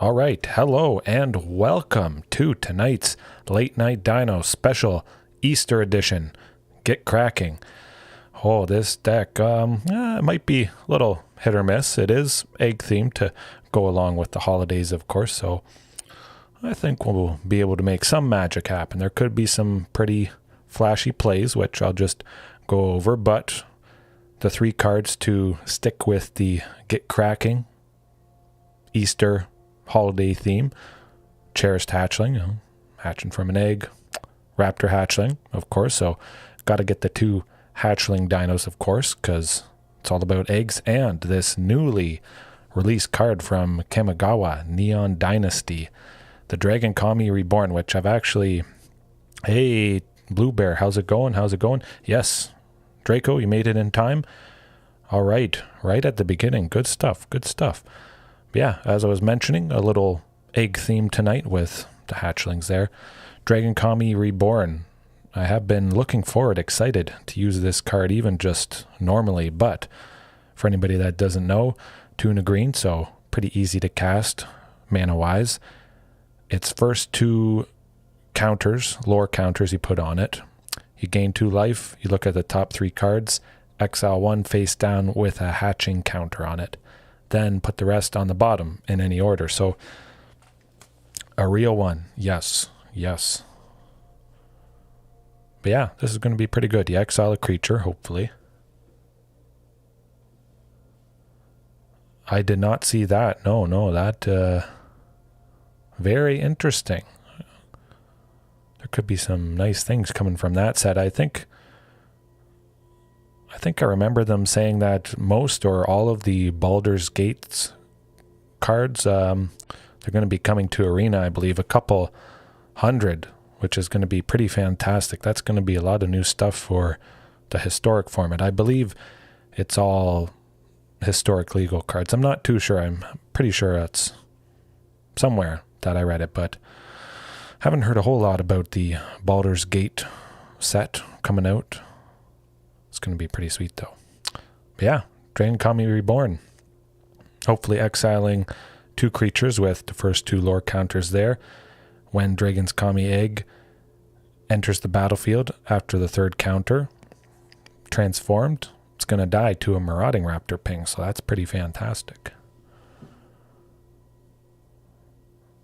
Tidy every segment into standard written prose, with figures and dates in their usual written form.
All right, hello and welcome to tonight's Late Night Dino Special Easter Edition. Get cracking. Oh, this deck, it might be a little hit or miss. It is egg themed to go along with the holidays, of course, so I think we'll be able to make some magic happen. There could be some pretty flashy plays, which I'll just go over, but the three cards to stick with the Get Cracking Easter holiday theme: Cherished Hatchling, hatching from an egg; Raptor Hatchling, of course, so got to get the two hatchling dinos, of course, because it's all about eggs; and this newly released card from Kamigawa, Neon Dynasty, the Dragon-Kami Reborn, which I've actually... Hey, Blue Bear, how's it going? Yes, Draco, you made it in time. All right at the beginning. Good stuff. Yeah, as I was mentioning, a little egg theme tonight with the hatchlings there. Dragon-Kami Reborn. I have been looking forward, excited to use this card even just normally, but for anybody that doesn't know, 2 and a green, so pretty easy to cast mana-wise. Its first 2 counters, lore counters you put on it. You gain 2 life, you look at the top 3 cards, exile 1 face down with a hatching counter on it. Then put the rest on the bottom in any order. So a real one. Yes. But yeah, this is going to be pretty good. You exile a creature, hopefully. I did not see that. No, that... very interesting. There could be some nice things coming from that set. I think I remember them saying that most or all of the Baldur's Gates cards, they're going to be coming to Arena, I believe, a couple hundred, which is going to be pretty fantastic. That's going to be a lot of new stuff for the historic format. I believe it's all historic legal cards. I'm not too sure. I'm pretty sure it's somewhere that I read it, but haven't heard a whole lot about the Baldur's Gate set coming out. It's going to be pretty sweet, though. But yeah, Dragon-Kami Reborn. Hopefully exiling 2 creatures with the first 2 lore counters there. When Dragon's Kami Egg enters the battlefield after the 3rd counter, transformed, it's going to die to a Marauding Raptor ping, so that's pretty fantastic.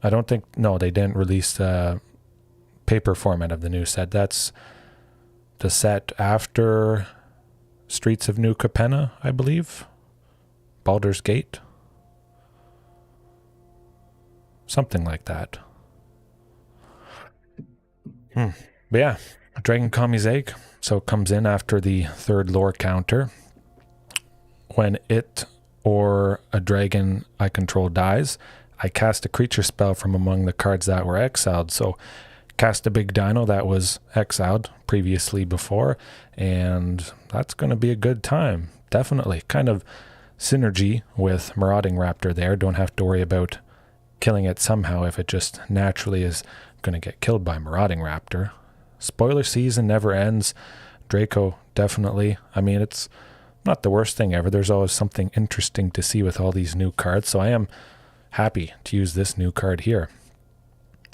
I don't think... No, they didn't release the paper format of the new set. That's the set after Streets of New Capenna, I believe. Baldur's Gate. Something like that. But yeah, Dragon-Kami's Egg. So it comes in after the 3rd lore counter. When it or a dragon I control dies, I cast a creature spell from among the cards that were exiled. So cast a big dino that was exiled previously before, and that's going to be a good time. Definitely. Kind of synergy with Marauding Raptor there. Don't have to worry about killing it somehow if it just naturally is going to get killed by Marauding Raptor. Spoiler season never ends. Draco, definitely. I mean, it's not the worst thing ever. There's always something interesting to see with all these new cards, so I am happy to use this new card here.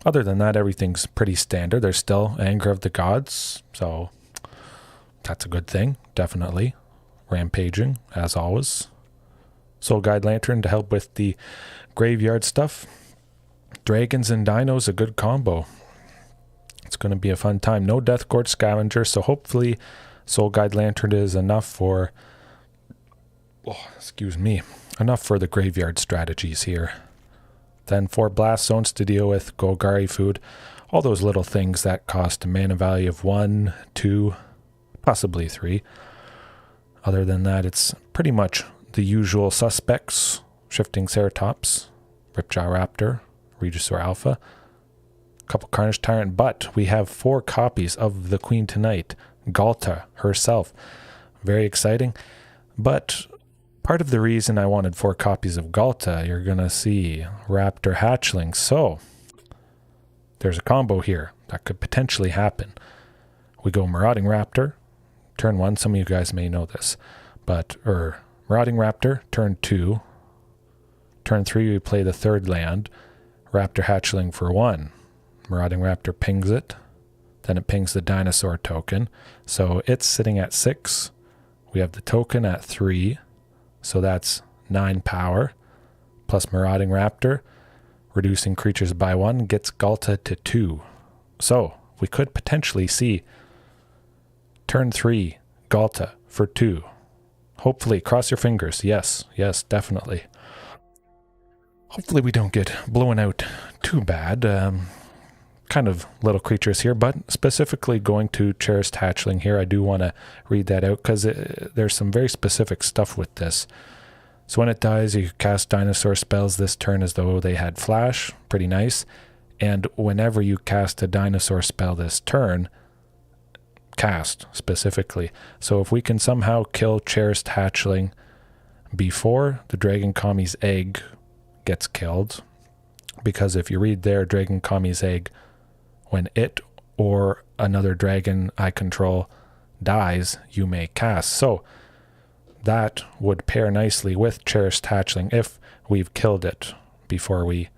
Other than that, everything's pretty standard. There's still Anger of the Gods, so that's a good thing, definitely. Rampaging, as always. Soul Guide Lantern to help with the graveyard stuff. Dragons and Dinos, a good combo. It's going to be a fun time. No Death Gorge Scavenger, so hopefully Soul Guide Lantern is enough for... enough for the graveyard strategies here. Then 4 Blast Zones to deal with Golgari food. All those little things that cost a mana value of 1, 2, possibly 3. Other than that, it's pretty much the usual suspects. Shifting Ceratops, Ripjaw Raptor, Regisaur Alpha, a couple Carnage Tyrant, but we have 4 copies of the Queen tonight, Ghalta herself. Very exciting, but... part of the reason I wanted 4 copies of Ghalta, you're going to see Raptor Hatchling. So, there's a combo here that could potentially happen. We go Marauding Raptor, turn 1. Some of you guys may know this. But, Marauding Raptor, turn 2. Turn 3, we play the 3rd land. Raptor Hatchling for 1. Marauding Raptor pings it. Then it pings the dinosaur token. So it's sitting at 6. We have the token at 3. So that's 9 power. Plus Marauding Raptor, reducing creatures by 1, gets Ghalta to 2. So we could potentially see turn 3 Ghalta for 2. Hopefully, cross your fingers. Yes, definitely. Hopefully we don't get blown out too bad. Kind of little creatures here, but specifically going to Cherished Hatchling here. I do want to read that out because there's some very specific stuff with this. So when it dies, you cast dinosaur spells this turn as though they had flash. Pretty nice. And whenever you cast a dinosaur spell this turn, cast specifically. So if we can somehow kill Cherished Hatchling before the Dragon-Kami's egg gets killed, because if you read there, Dragon-Kami's egg, when it or another dragon I control dies, you may cast. So that would pair nicely with Cherished Hatchling. If we've killed it before we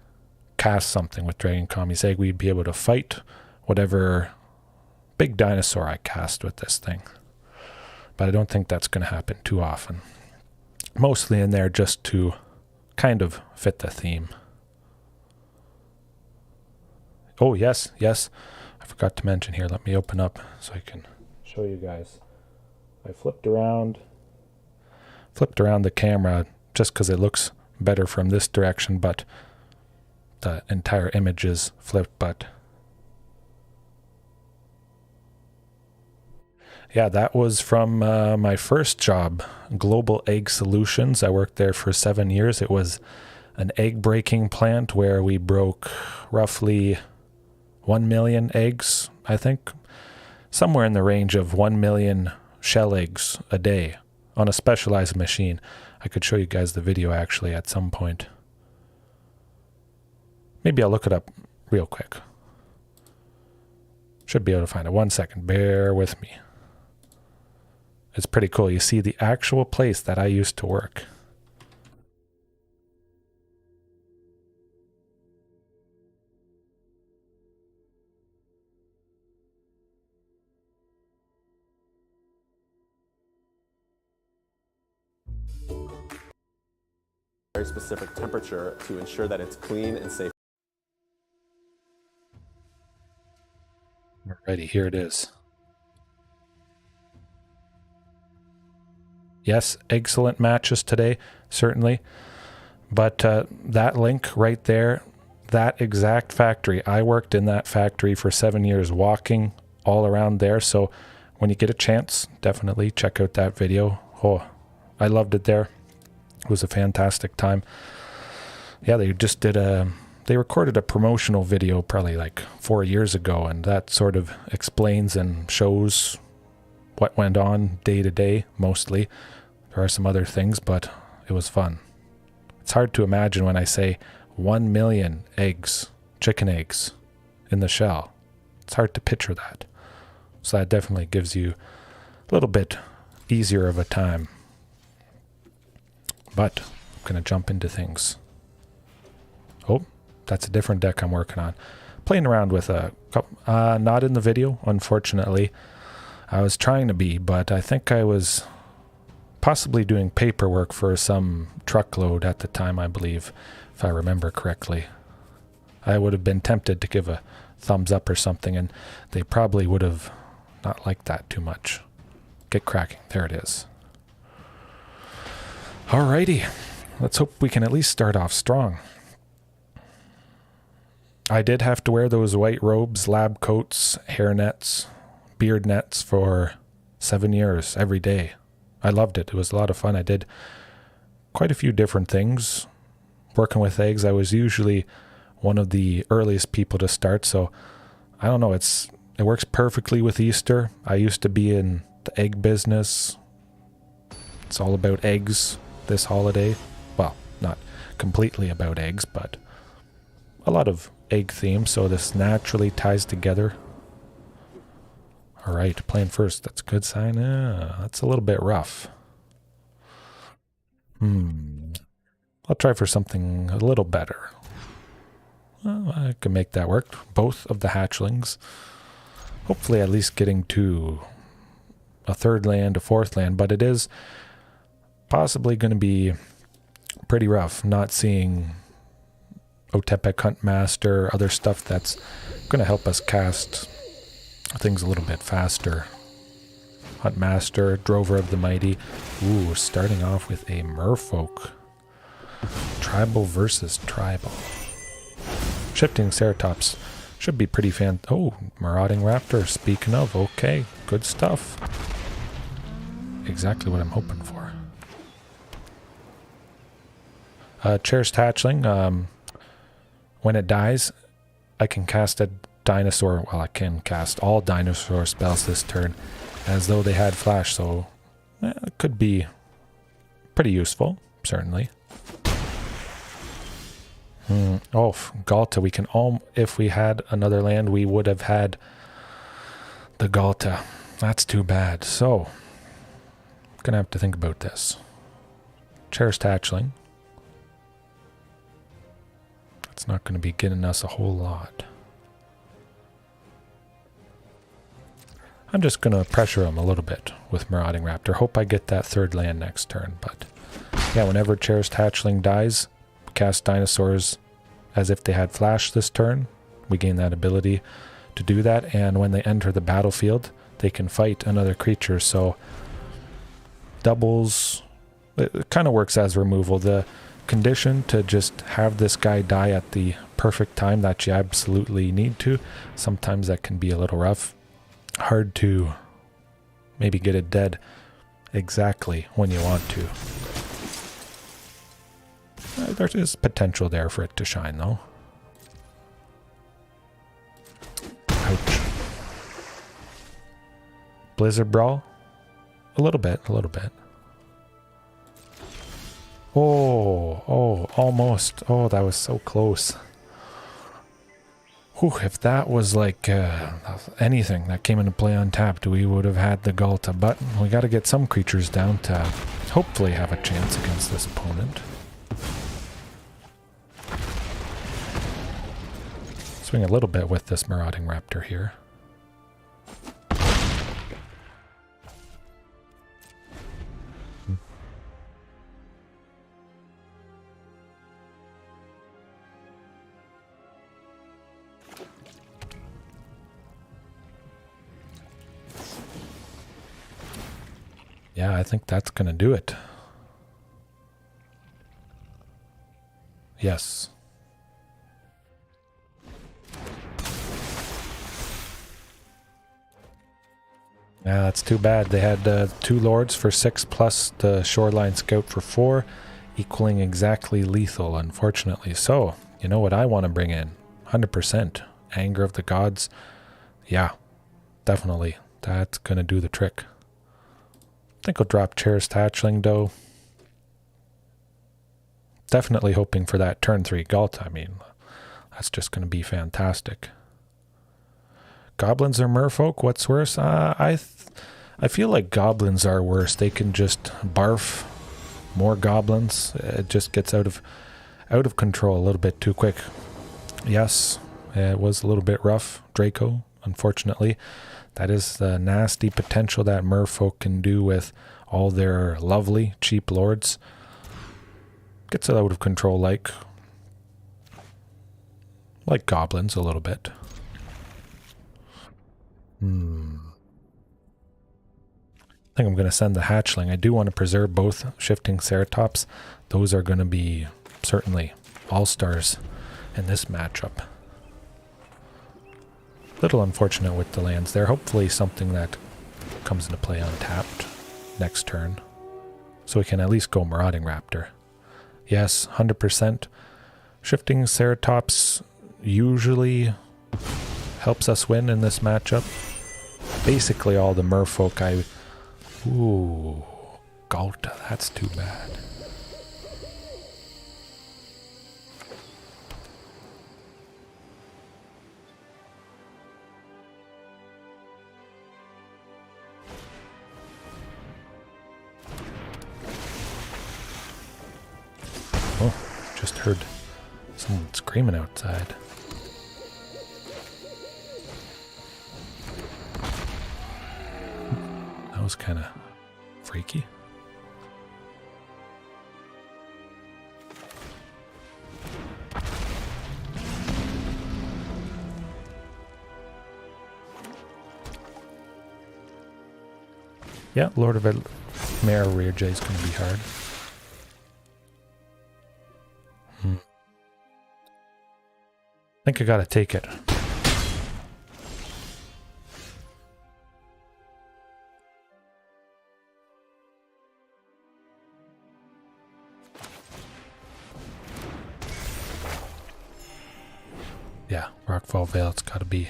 cast something with Dragon-Kami's egg, we'd be able to fight whatever big dinosaur I cast with this thing. But I don't think that's going to happen too often. Mostly in there just to kind of fit the theme. Oh, yes. I forgot to mention here. Let me open up so I can show you guys. I flipped around the camera just because it looks better from this direction, but the entire image is flipped. But yeah, that was from my first job, Global Egg Solutions. I worked there for 7 years. It was an egg breaking plant where we broke roughly 1 million eggs, I think. Somewhere in the range of 1 million shell eggs a day on a specialized machine. I could show you guys the video actually at some point. Maybe I'll look it up real quick. Should be able to find it. 1 second. Bear with me. It's pretty cool. You see the actual place that I used to work. Very specific temperature to ensure that it's clean and safe. Alrighty, here it is. Yes, excellent matches today, certainly. But that link right there, that exact factory, I worked in that factory for 7 years, walking all around there. So when you get a chance, definitely check out that video. Oh, I loved it there. It was a fantastic time. Yeah, they just did they recorded a promotional video probably like 4 years ago, and that sort of explains and shows what went on day to day, mostly. There are some other things, but it was fun. It's hard to imagine when I say 1 million eggs, chicken eggs, in the shell. It's hard to picture that. So that definitely gives you a little bit easier of a time. But I'm going to jump into things. Oh, that's a different deck I'm working on. Playing around with a couple, not in the video, unfortunately. I was trying to be, but I think I was possibly doing paperwork for some truckload at the time, I believe, if I remember correctly. I would have been tempted to give a thumbs up or something, and they probably would have not liked that too much. Get cracking. There it is. Alrighty, let's hope we can at least start off strong. I did have to wear those white robes, lab coats, hair nets, beard nets for 7 years every day. I loved it. It was a lot of fun. I did quite a few different things. Working with eggs, I was usually one of the earliest people to start, so I don't know, it works perfectly with Easter. I used to be in the egg business. It's all about eggs this holiday. Well, not completely about eggs, but a lot of egg themes, so this naturally ties together. Alright, playing first, that's a good sign. That's a little bit rough. I'll try for something a little better. Well, I can make that work. Both of the hatchlings. Hopefully at least getting to a third land, a fourth land, but it is possibly going to be pretty rough not seeing Otepec Huntmaster, other stuff that's going to help us cast things a little bit faster. Huntmaster, Drover of the Mighty. Ooh, starting off with a Merfolk. Tribal versus tribal. Shifting Ceratops should be pretty Oh, Marauding Raptor, speaking of, okay, good stuff. Exactly what I'm hoping for. Cherished Hatchling, when it dies, I can cast a dinosaur, well, I can cast all dinosaur spells this turn as though they had flash, so it could be pretty useful, certainly. Oh, Ghalta, we can if we had another land, we would have had the Ghalta. That's too bad. So, gonna have to think about this. Cherished Hatchling. That's not gonna be getting us a whole lot. I'm just gonna pressure him a little bit with Marauding Raptor. Hope I get that third land next turn, but yeah, whenever Cherished Hatchling dies, cast dinosaurs as if they had flash this turn. We gain that ability to do that, and when they enter the battlefield, they can fight another creature, so doubles, it kind of works as removal. The condition to just have this guy die at the perfect time that you absolutely need to, sometimes that can be a little rough. Hard to maybe get it dead exactly when you want to. There is potential there for it to shine, though. Ouch. Blizzard Brawl? A little bit, a little bit. Oh, almost. Oh, that was so close. Whew, if that was like anything that came into play untapped, we would have had the Ghalta, but we got to get some creatures down to hopefully have a chance against this opponent. Swing a little bit with this Marauding Raptor here. Yeah, I think that's going to do it. Yes. Yeah, that's too bad. They had 2 Lords for 6 plus the Shoreline Scout for 4, equaling exactly lethal, unfortunately. So, you know what I want to bring in? 100%. Anger of the Gods. Yeah, definitely. That's going to do the trick. I think I'll drop Cherished Hatchling, though. Definitely hoping for that turn 3 Ghalta. I mean, that's just going to be fantastic. Goblins or Merfolk? What's worse? I feel like goblins are worse. They can just barf more goblins. It just gets out of control a little bit too quick. Yes, it was a little bit rough. Draco, unfortunately. That is the nasty potential that Merfolk can do with all their lovely, cheap lords. Gets it out of control like goblins a little bit. I think I'm going to send the Hatchling. I do want to preserve both Shifting Ceratops. Those are going to be certainly all-stars in this matchup. Little unfortunate with the lands there. Hopefully something that comes into play untapped next turn. So we can at least go Marauding Raptor. Yes, 100%. Shifting Ceratops usually helps us win in this matchup. Basically all the Merfolk Ooh, Ghalta, that's too bad. Oh, just heard someone screaming outside. was kind of freaky. Yeah, Lord of Mare Rear J is going to be hard. I think I got to take it. Yeah, Rockfall Vale, it's got to be.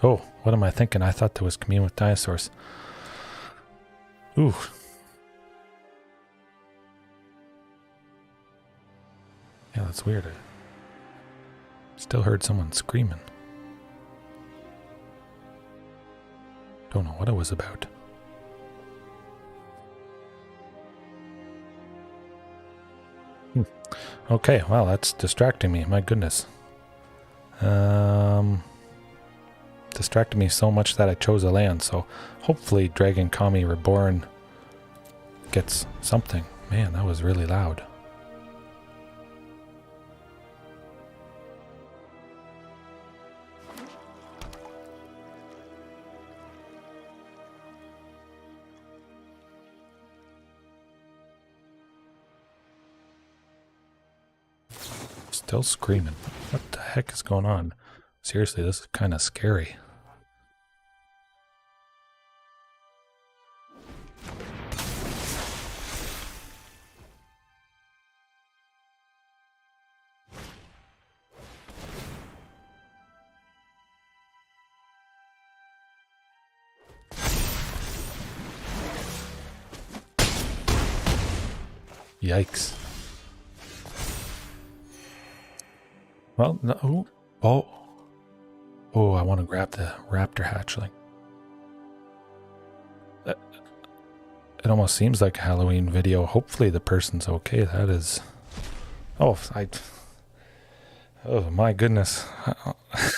Oh, what am I thinking? I thought there was Commune with Dinosaurs. Ooh. Yeah, that's weird. I still heard someone screaming. Don't know what it was about. Okay, well, that's distracting me. My goodness. Distracted me so much that I chose a land, so hopefully Dragon-Kami Reborn gets something. Man, that was really loud. Still screaming. What the heck is going on? Seriously, this is kind of scary. Yikes. Well, no. Oh, I want to grab the Raptor Hatchling. It almost seems like a Halloween video. Hopefully the person's okay. That is... Oh, oh my goodness.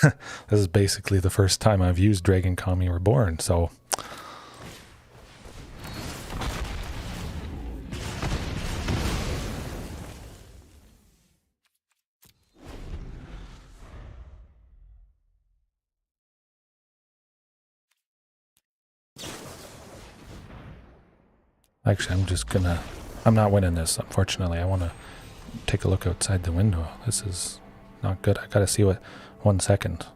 This is basically the first time I've used Dragon-Kami Reborn, so... Actually, I'm not winning this, unfortunately. I want to take a look outside the window. This is not good. I gotta see what... 1 second.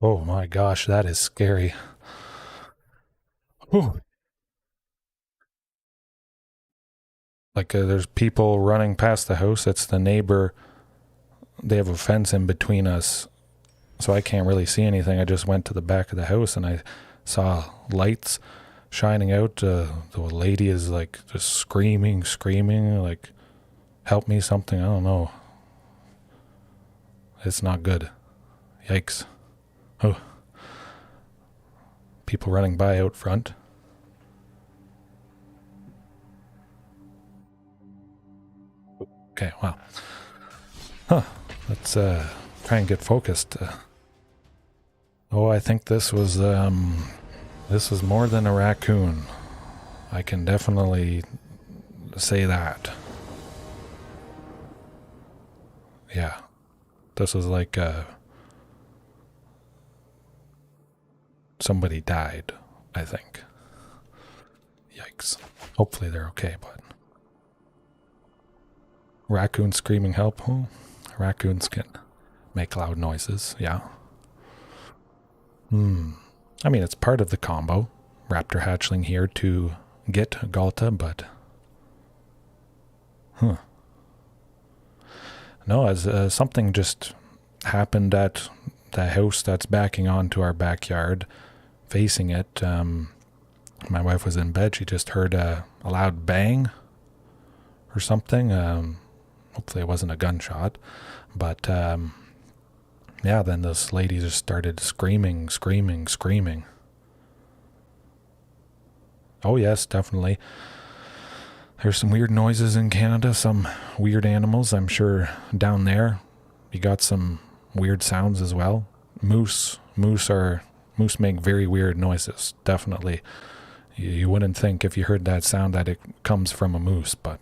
Oh my gosh, that is scary. Whew. Like there's people running past the house. It's the neighbor. They have a fence in between us. so I can't really see anything. I just went to the back of the house and I saw lights shining out. The lady is like just screaming, like, help me, something. I don't know. It's not good. Yikes. Oh. People running by out front. Okay, wow. Huh. Let's try and get focused. Oh, I think this was more than a raccoon. I can definitely say that. Yeah. This was like somebody died, I think. Yikes. Hopefully they're okay, but raccoon screaming help. Oh, raccoons can make loud noises, yeah. I mean, it's part of the combo. Raptor Hatchling here to get Ghalta, but no, as something just happened at the house that's backing onto our backyard, facing it. My wife was in bed. She just heard a loud bang or something. Hopefully it wasn't a gunshot, but yeah, then this lady just started screaming. Oh yes, definitely. There's some weird noises in Canada, some weird animals. I'm sure down there you got some weird sounds as well. Moose make very weird noises, definitely. You wouldn't think if you heard that sound that it comes from a moose, but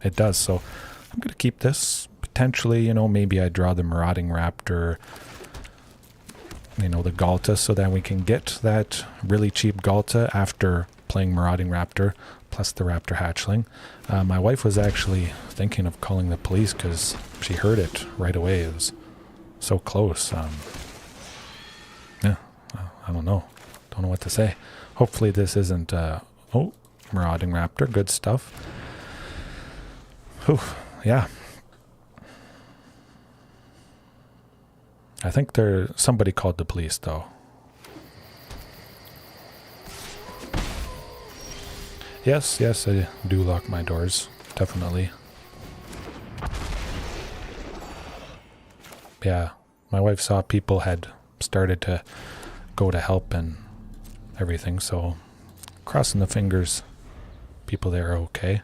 it does. So I'm going to keep this. Potentially, you know, maybe I draw the Marauding Raptor, you know, the Ghalta, so that we can get that really cheap Ghalta after playing Marauding Raptor, plus the Raptor Hatchling. My wife was actually thinking of calling the police because she heard it right away. It was so close. Yeah, I don't know. Don't know what to say. Hopefully this isn't, oh, Marauding Raptor, good stuff. Whew, yeah. I think somebody called the police though. Yes, I do lock my doors, definitely. Yeah, my wife saw people had started to go to help and everything, so crossing the fingers, people there are okay.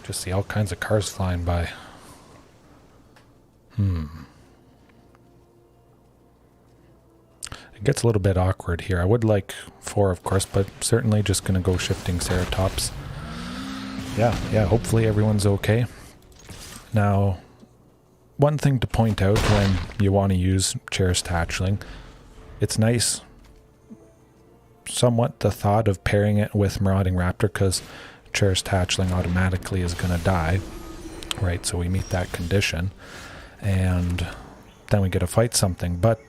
Just see all kinds of cars flying by. It gets a little bit awkward here. I would like 4, of course, but certainly just going to go Shifting Ceratops. Yeah, hopefully everyone's okay. Now, one thing to point out when you want to use Cherished Hatchling, it's nice, somewhat, the thought of pairing it with Marauding Raptor, because Cherished Hatchling automatically is going to die, right? So we meet that condition, and then we get to fight something. But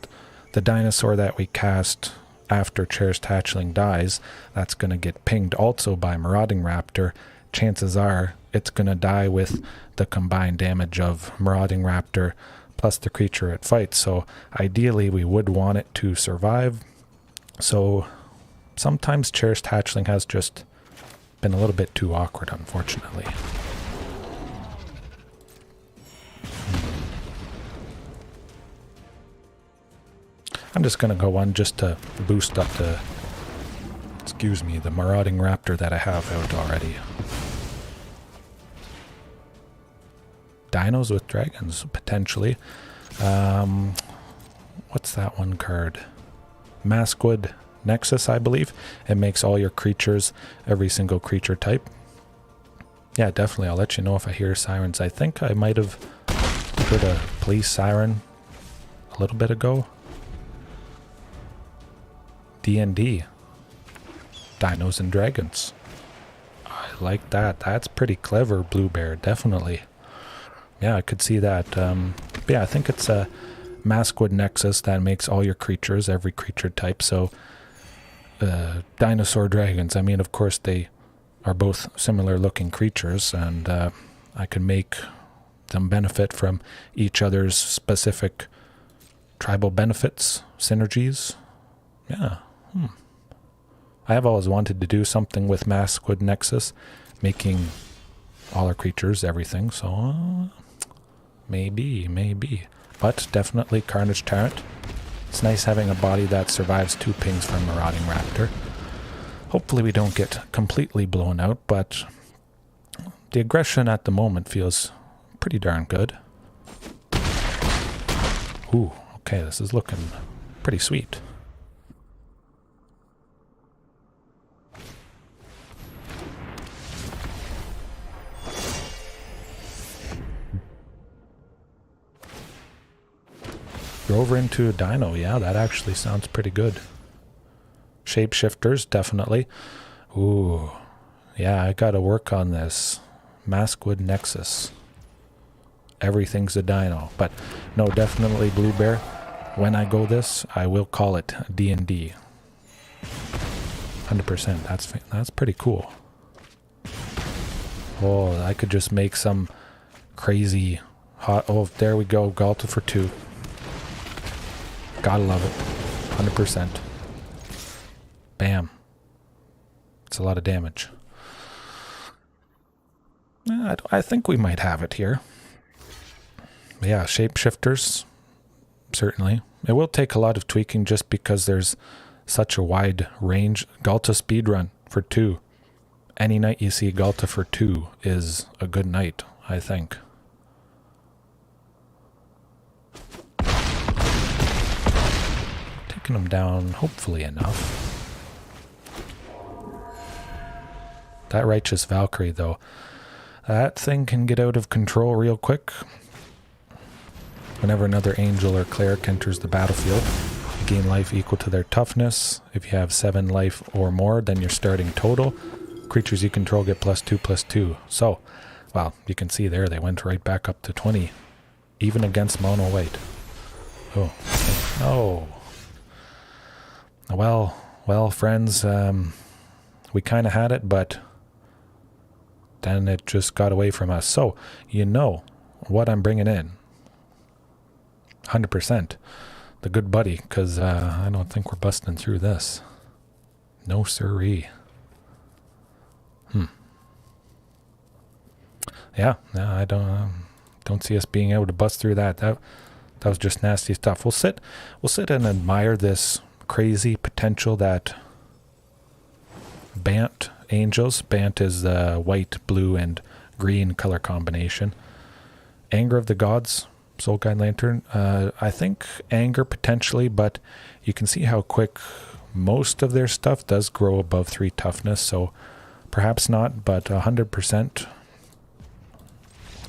the dinosaur that we cast after Cherished Hatchling dies, that's going to get pinged also by Marauding Raptor. Chances are it's going to die with the combined damage of Marauding Raptor plus the creature it fights. So ideally we would want it to survive. So sometimes Cherished Hatchling has just been a little bit too awkward, unfortunately. I'm just going to go on just to boost up the, the Marauding Raptor that I have out already. Dinos with dragons, potentially. What's that one card? Maskwood Nexus, I believe. It makes all your creatures, every single creature type. Yeah, definitely. I'll let you know if I hear sirens. I think I might have heard a police siren a little bit ago. D&D. Dinos and Dragons. I like that. That's pretty clever, Blue Bear, definitely. Yeah, I could see that. Yeah, I think it's a Maskwood Nexus that makes all your creatures, every creature type. So, dinosaur dragons. I mean, of course, they are both similar looking creatures, and I can make them benefit from each other's specific tribal benefits, synergies. Yeah. I have always wanted to do something with Maskwood Nexus, making all our creatures everything, so maybe. But definitely Carnage Tyrant. It's nice having a body that survives 2 pings from Marauding Raptor. Hopefully we don't get completely blown out, but the aggression at the moment feels pretty darn good. Ooh, okay, this is looking pretty sweet. You're over into a Dino. Yeah, that actually sounds pretty good. Shapeshifters, definitely. Ooh. Yeah, I gotta work on this. Maskwood Nexus. Everything's a Dino. But no, definitely Blue Bear. When I go this, I will call it D&D. 100%. That's pretty cool. Oh, I could just make some crazy hot... Oh, there we go. Ghalta for 2. Gotta love it. 100%. Bam. It's a lot of damage. I think we might have it here. Yeah, shapeshifters. Certainly. It will take a lot of tweaking just because there's such a wide range. Ghalta speedrun for 2. Any night you see Ghalta for 2 is a good night, I think. Taking them down, hopefully enough. That Righteous Valkyrie, though, that thing can get out of control real quick. Whenever another angel or cleric enters the battlefield, you gain life equal to their toughness. If you have 7 life or more, then your starting total. Creatures you control get +2/+2. So, well, you can see there, they went right back up to 20. Even against mono white. Oh. Oh. Well, friends, we kind of had it, but then it just got away from us. So, you know what I'm bringing in. 100%. The good buddy, because I don't think we're busting through this. No siree. Yeah, no, I don't see us being able to bust through that. That was just nasty stuff. We'll sit and admire this crazy potential that Bant Angels. Bant is the white, blue, and green color combination. Anger of the Gods, Soul Guide Lantern. I think Anger potentially, but you can see how quick most of their stuff does grow above 3 toughness, so perhaps not, but 100%.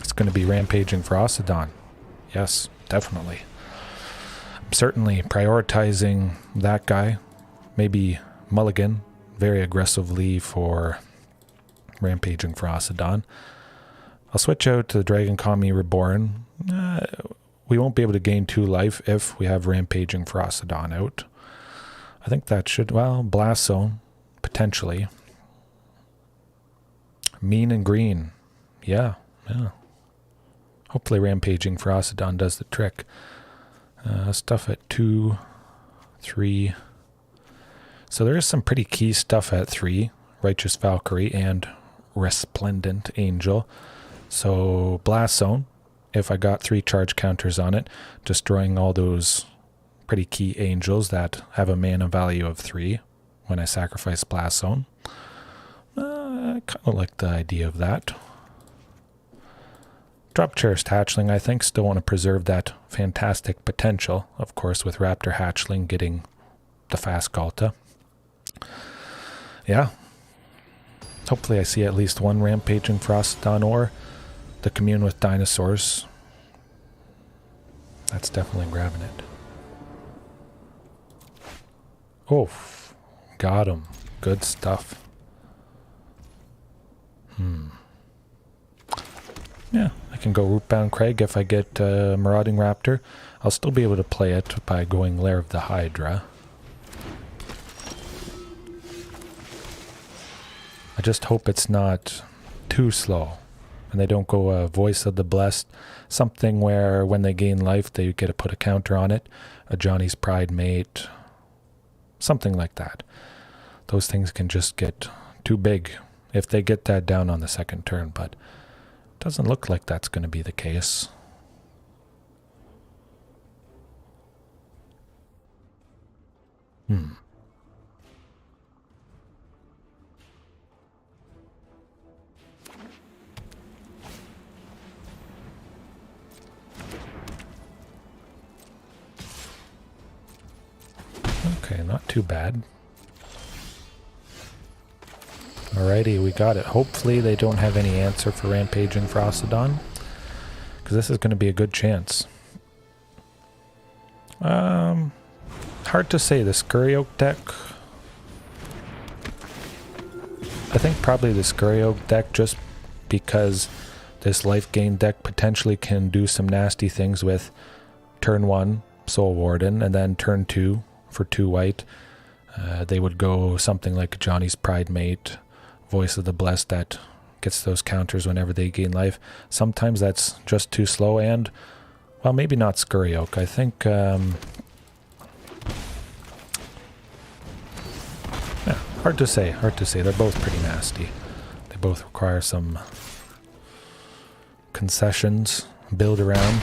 It's going to be Rampaging Ferocidon. Yes, definitely. I'm certainly prioritizing that guy. Maybe Mulligan very aggressively for Rampaging Ferocidon. I'll switch out to the Dragon-Kami Reborn. We won't be able to gain 2 life if we have Rampaging Ferocidon out. I think that should... Well, Blast Zone, potentially. Mean and Green. Yeah. Hopefully Rampaging Ferocidon does the trick. Stuff at 2, 3. So there is some pretty key stuff at 3. Righteous Valkyrie and Resplendent Angel. So Blast Zone, if I got 3 charge counters on it, destroying all those pretty key angels that have a mana value of 3 when I sacrifice Blast Zone. I kind of like the idea of that. Drop Cherished Hatchling, I think. Still want to preserve that fantastic potential, of course, with Raptor Hatchling getting the fast Ghalta. Yeah. Hopefully I see at least 1 Rampaging Ferocidon or the Commune with Dinosaurs. That's definitely grabbing it. Oh, got him. Good stuff. Yeah, I can go Rootbound Crag if I get Marauding Raptor. I'll still be able to play it by going Lair of the Hydra. I just hope it's not too slow. and they don't go Voice of the Blessed, something where when they gain life, they get to put a counter on it, a Johnny's Pride mate, something like that. Those things can just get too big if they get that down on the second turn, but it doesn't look like that's going to be the case. Okay, not too bad. Alrighty, we got it. Hopefully they don't have any answer for Rampaging Ferocidon, because this is going to be a good chance. Hard to say. The Scurry Oak deck, I think probably the Scurry Oak deck, just because this life gain deck potentially can do some nasty things with turn 1 Soul Warden, and then turn 2 for 2 white. They would go something like Johnny's Pride mate, Voice of the Blessed, that gets those counters whenever they gain life. Sometimes that's just too slow, and, well, maybe not Scurry Oak. I think, yeah, hard to say, hard to say. They're both pretty nasty. They both require some concessions, build around.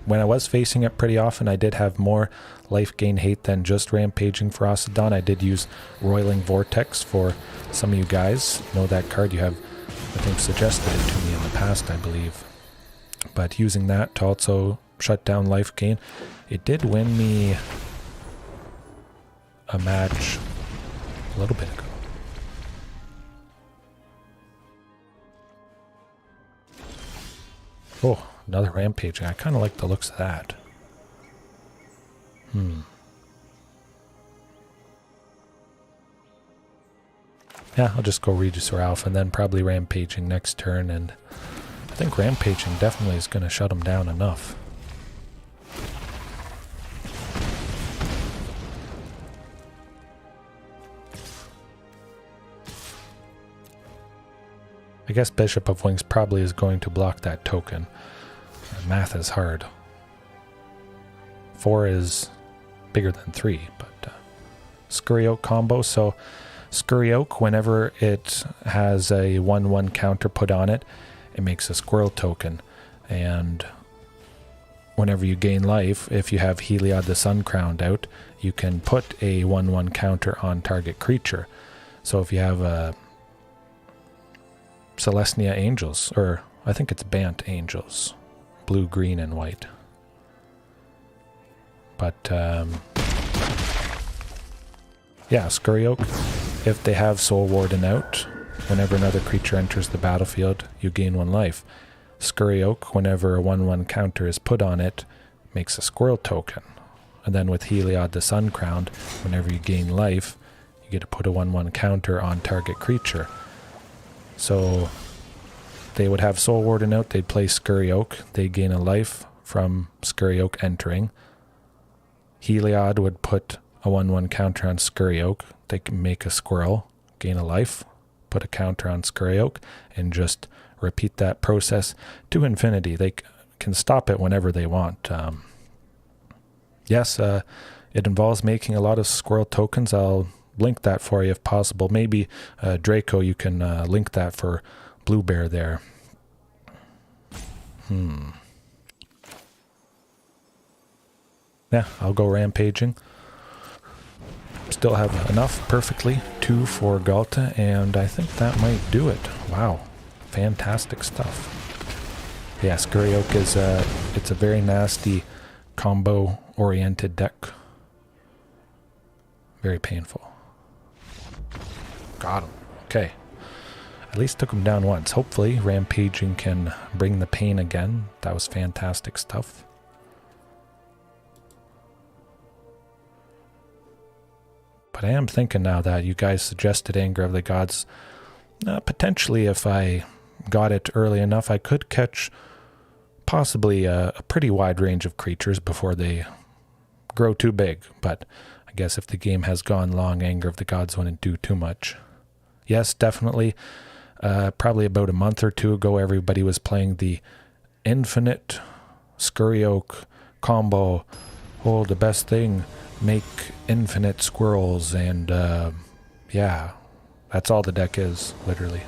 When I was facing it pretty often, I did have more life gain hate than just Rampaging Ferocidon. I did use Roiling Vortex for some of you guys. Know that card? You have, I think, suggested it to me in the past, I believe. But using that to also shut down life gain, it did win me a match a little bit ago. Oh, another Rampaging. I kind of like the looks of that. Yeah, I'll just go Regisaur Alpha and then probably Rampaging next turn, and I think Rampaging definitely is going to shut him down enough. I guess Bishop of Wings probably is going to block that token. Math is hard. 4 is bigger than 3, but Scurry Oak combo. So Scurry Oak, whenever it has a 1/1 counter put on it, it makes a squirrel token. And whenever you gain life, if you have Heliod the Sun Crowned out, you can put a 1/1 counter on target creature. So if you have a Celestia Angels, or I think it's Bant Angels, blue, green, and white. But yeah, Scurry Oak, if they have Soul Warden out, whenever another creature enters the battlefield, you gain 1 life. Scurry Oak, whenever a 1/1 counter is put on it, makes a squirrel token. And then with Heliod the Sun Crowned, whenever you gain life, you get to put a 1/1 counter on target creature. So they would have Soul Warden out, they'd play Scurry Oak, they'd gain a life from Scurry Oak entering. Heliod would put a 1/1 counter on Scurry Oak, they can make a squirrel, gain a life, put a counter on Scurry Oak, and just repeat that process to infinity. They can stop it whenever they want. Yes, it involves making a lot of squirrel tokens. I'll link that for you if possible. Maybe Draco, you can link that for Blue Bear there. Yeah, I'll go Rampaging. Still have enough perfectly. 2 for Ghalta, and I think that might do it. Wow, fantastic stuff. Yeah, Scurry Oak is it's a very nasty combo-oriented deck. Very painful. Got him. Okay. At least took him down once. Hopefully, Rampaging can bring the pain again. That was fantastic stuff. But I am thinking now that you guys suggested Anger of the Gods. Potentially, if I got it early enough, I could catch possibly a pretty wide range of creatures before they grow too big. But I guess if the game has gone long, Anger of the Gods wouldn't do too much. Yes, definitely. probably about a month or two ago, everybody was playing the Infinite Scurry Oak combo. Oh, the best thing, make infinite squirrels, and yeah, that's all the deck is, literally.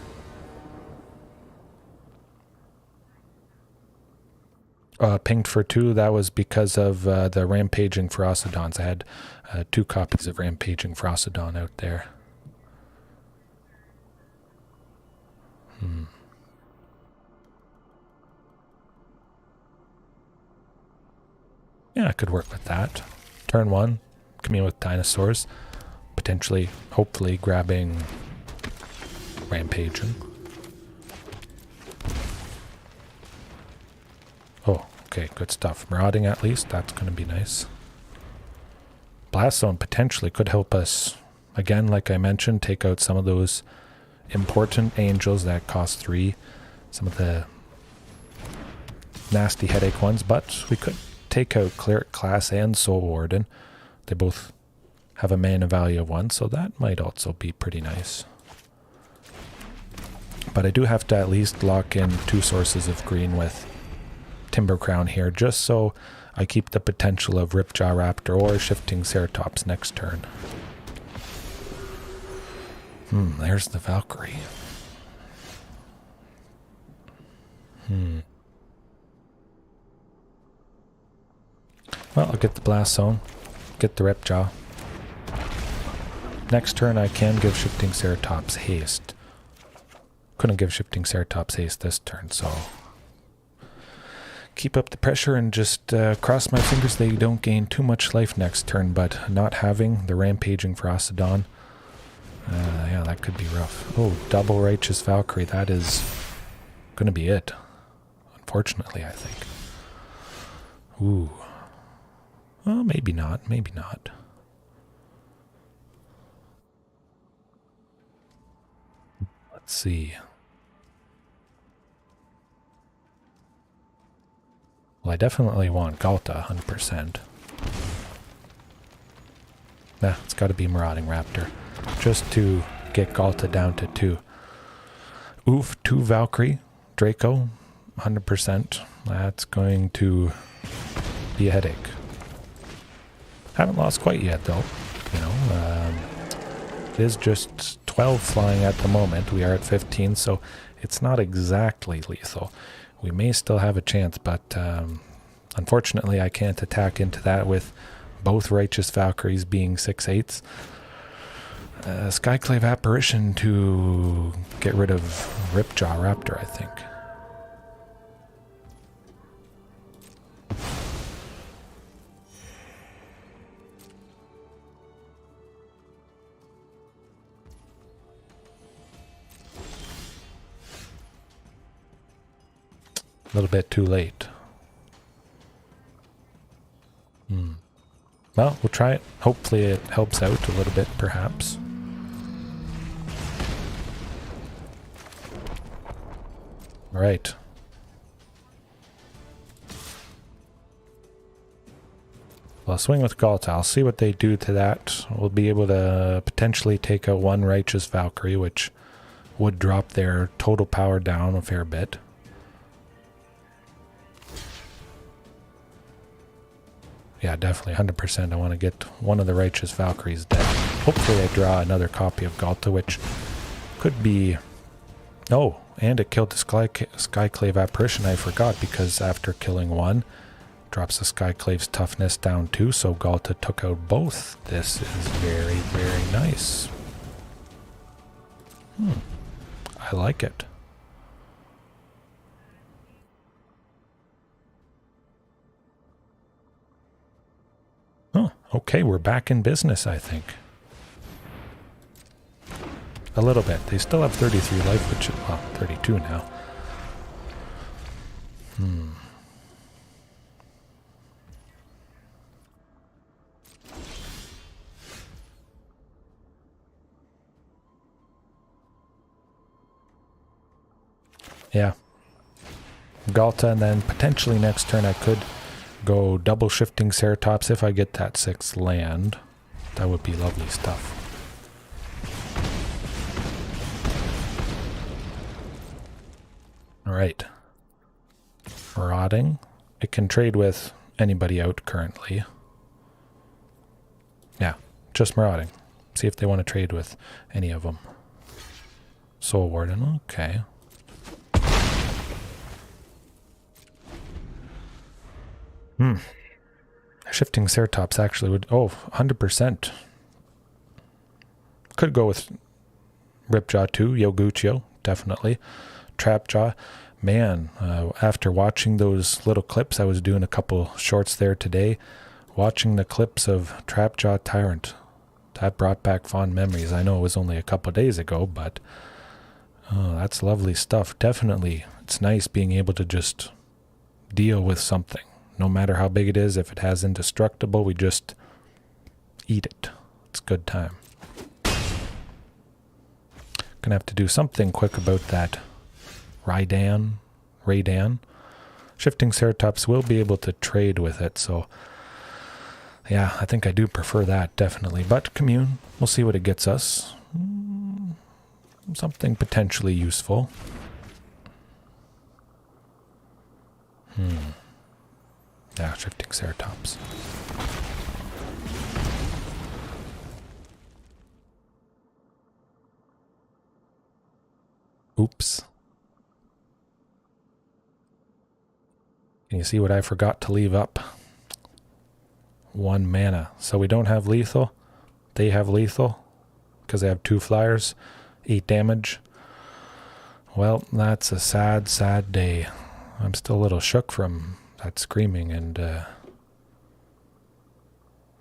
Pinged for 2, that was because of the Rampaging Ferocidons. I had 2 copies of Rampaging Ferocidon out there. Yeah, I could work with that. Turn 1, Commune with Dinosaurs. Potentially, hopefully, grabbing Rampaging. Oh, okay, good stuff. Marauding at least, that's going to be nice. Blast Zone potentially could help us, again, like I mentioned, take out some of those important angels that cost 3. Some of the nasty headache ones, but we could take out Cleric Class and Soul Warden. They both have a mana value of 1, so that might also be pretty nice. But I do have to at least lock in 2 sources of green with Timber Crown here, just so I keep the potential of Ripjaw Raptor or Shifting Ceratops next turn. There's the Valkyrie. Well, I'll get the Blast Zone, get the Ripjaw. Next turn I can give Shifting Ceratops haste. Couldn't give Shifting Ceratops haste this turn, so keep up the pressure and just cross my fingers they don't gain too much life next turn, but not having the Rampaging Ferocidon, yeah, that could be rough. Oh, double Righteous Valkyrie, that is going to be it, unfortunately, I think. Ooh. Well, maybe not, maybe not. Let's see. Well, I definitely want Ghalta 100%. Nah, it's got to be Marauding Raptor, just to get Ghalta down to 2. Oof, 2 Valkyrie, Draco, 100%. That's going to be a headache. Haven't lost quite yet, though. You know, it is just 12 flying at the moment. We are at 15, so it's not exactly lethal. We may still have a chance, but unfortunately I can't attack into that with both Righteous Valkyries being 6/8s. Skyclave Apparition to get rid of Ripjaw Raptor, I think. A little bit too late. Well, we'll try it. Hopefully it helps out a little bit, perhaps. All right. Well, I'll swing with Ghalta. I'll see what they do to that. We'll be able to potentially take out 1 Righteous Valkyrie, which would drop their total power down a fair bit. Yeah, definitely, 100%. I want to get one of the Righteous Valkyries dead. Hopefully I draw another copy of Ghalta, which could be... Oh, and it killed the Skyclave Apparition. I forgot, because after killing 1, drops the Skyclave's toughness down 2, so Ghalta took out both. This is very, very nice. I like it. Oh, okay, we're back in business, I think. A little bit. They still have 33 life, which is, well, 32 now. Yeah. Ghalta, and then potentially next turn I could go double Shifting Ceratops if I get that 6th land. That would be lovely stuff. Alright. Marauding. It can trade with anybody out currently. Yeah, just Marauding. See if they want to trade with any of them. Soul Warden, okay. Shifting Ceratops actually would... Oh, 100%. Could go with Ripjaw too. Yoguchio, definitely. Trapjaw. Man, after watching those little clips, I was doing a couple shorts there today. Watching the clips of Trapjaw Tyrant. That brought back fond memories. I know it was only a couple days ago, but... Oh, that's lovely stuff. Definitely. It's nice being able to just deal with something. No matter how big it is, if it has indestructible, we just eat it. It's a good time. Gonna have to do something quick about that Raydan. Shifting Ceratops will be able to trade with it, so yeah, I think I do prefer that, definitely. But Commune, we'll see what it gets us. Something potentially useful. Yeah, Shifting Ceratops. Oops. Can you see what I forgot to leave up? 1 mana. So we don't have lethal. They have lethal because they have 2 flyers. 8 damage. Well, that's a sad, sad day. I'm still a little shook from that screaming, and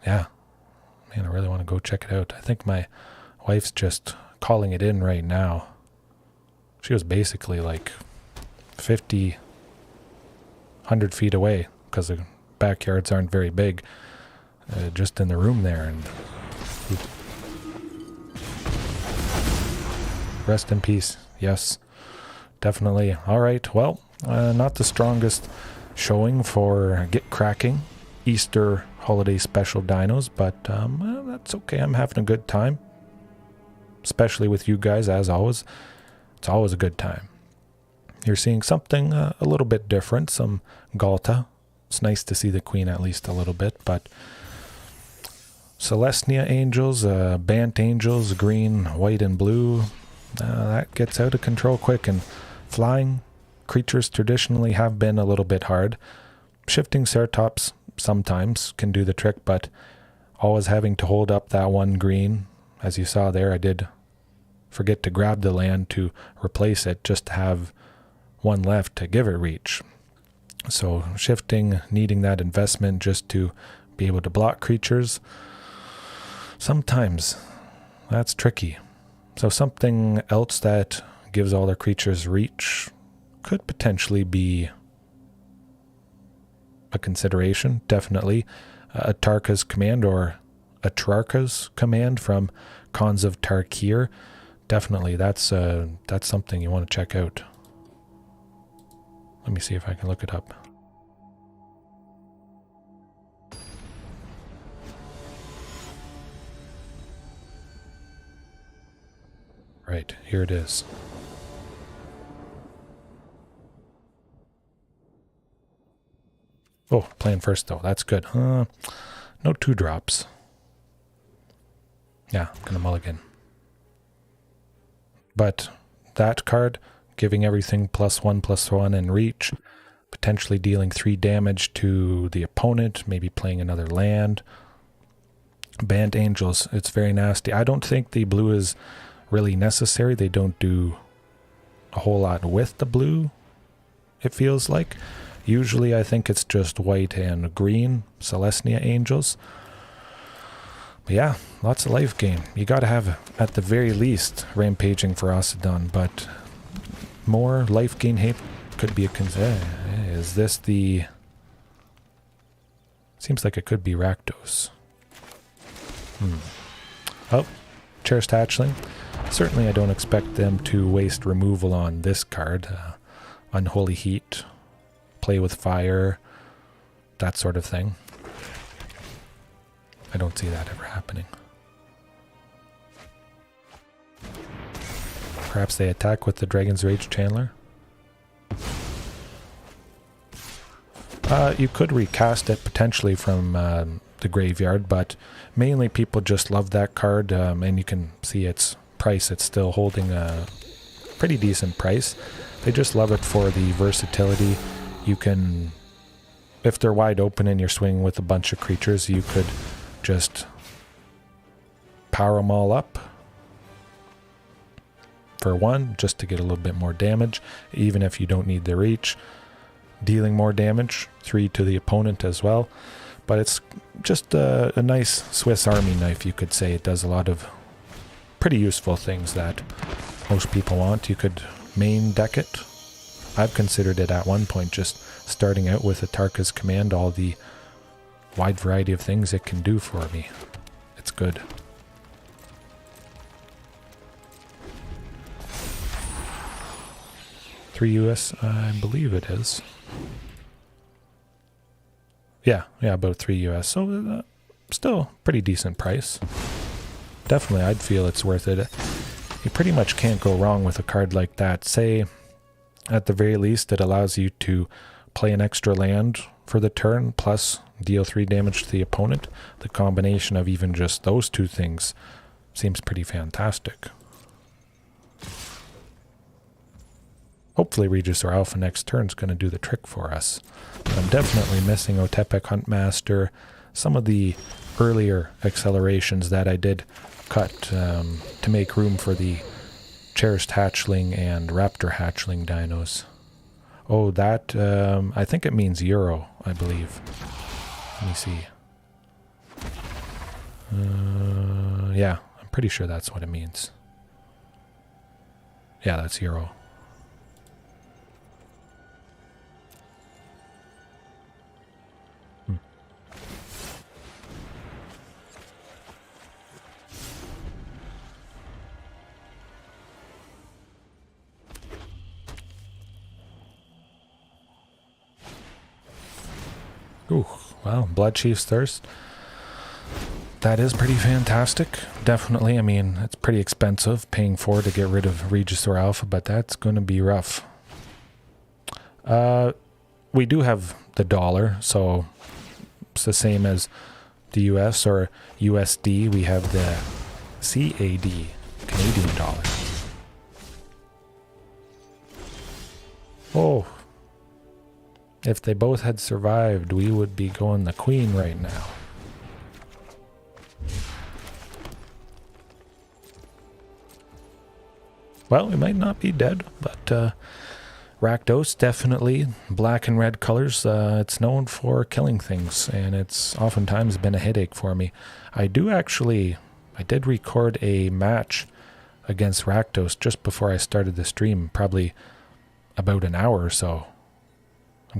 yeah, man, I really want to go check it out. I think my wife's just calling it in right now. She was basically like 50, 100 feet away because the backyards aren't very big, just in the room there. And rest in peace. Yes, definitely. All right, well, not the strongest showing for Get Cracking Easter holiday special dinos, but well, that's okay. I'm having a good time, especially with you guys, as always. It's always a good time. You're seeing something a little bit different, some Ghalta. It's nice to see the queen at least a little bit, but Celestia Angels, Bant Angels, green, white, and blue, that gets out of control quick. And flying creatures traditionally have been a little bit hard. Shifting Ceratops sometimes can do the trick, but always having to hold up that 1 green. As you saw there, I did forget to grab the land to replace it, just to have 1 left to give it reach. So shifting, needing that investment just to be able to block creatures, sometimes that's tricky. So something else that gives all their creatures reach could potentially be a consideration, definitely. A Tarka's Command or a Trarka's Command from Khans of Tarkir. Definitely, that's something you want to check out. Let me see if I can look it up. Right, here it is. Oh, playing first though, that's good. No 2-drops. Yeah, I'm gonna mulligan. But that card, giving everything +1/+1 and reach, potentially dealing 3 damage to the opponent, maybe playing another land. Bant Angels, it's very nasty. I don't think the blue is really necessary. They don't do a whole lot with the blue, it feels like. Usually I think it's just white and green, Celestia Angels. But yeah, lots of life gain. You gotta have, at the very least, Rampaging Ferocidon, but more life gain hate could be a concern. Is this the... Seems like it could be Rakdos. Oh, Cherished Hatchling. Certainly I don't expect them to waste removal on this card. Unholy Heat, play with fire, that sort of thing. I don't see that ever happening. Perhaps they attack with the Dragon's Rage Chandler. You could recast it potentially from the graveyard, but mainly people just love that card, and you can see its price. It's still holding a pretty decent price. They just love it for the versatility. You can, if they're wide open and you're swinging with a bunch of creatures, you could just power them all up for 1, just to get a little bit more damage, even if you don't need the reach. Dealing more damage, 3 to the opponent as well. But it's just a nice Swiss Army knife, you could say. It does a lot of pretty useful things that most people want. You could main deck it. I've considered it at one point, just starting out with a Tarka's Command, all the wide variety of things it can do for me. It's good. $3 US, I believe it is. Yeah, about $3 US. So still pretty decent price. Definitely, I'd feel it's worth it. You pretty much can't go wrong with a card like that. Say, at the very least, it allows you to play an extra land for the turn, plus deal 3 damage to the opponent. The combination of even just those two things seems pretty fantastic. Hopefully Regisaur Alpha next turn is going to do the trick for us. But I'm definitely missing Otepec Huntmaster. Some of the earlier accelerations that I did cut to make room for the Cherished Hatchling and Raptor Hatchling dinos. Oh, that, I think it means Euro, I believe. Let me see. Yeah, I'm pretty sure that's what it means. Yeah, that's Euro. Ooh, well, Blood Chief's Thirst. That is pretty fantastic. Definitely. I mean, it's pretty expensive paying 4 to get rid of Regisaur Alpha, but that's going to be rough. We do have the dollar, so it's the same as the US or USD. We have the CAD, Canadian dollar. Oh. If they both had survived, we would be going the queen right now. Well, we might not be dead, but Rakdos, definitely. Black and red colors, it's known for killing things, and it's oftentimes been a headache for me. I did record a match against Rakdos just before I started the stream, probably about an hour or so.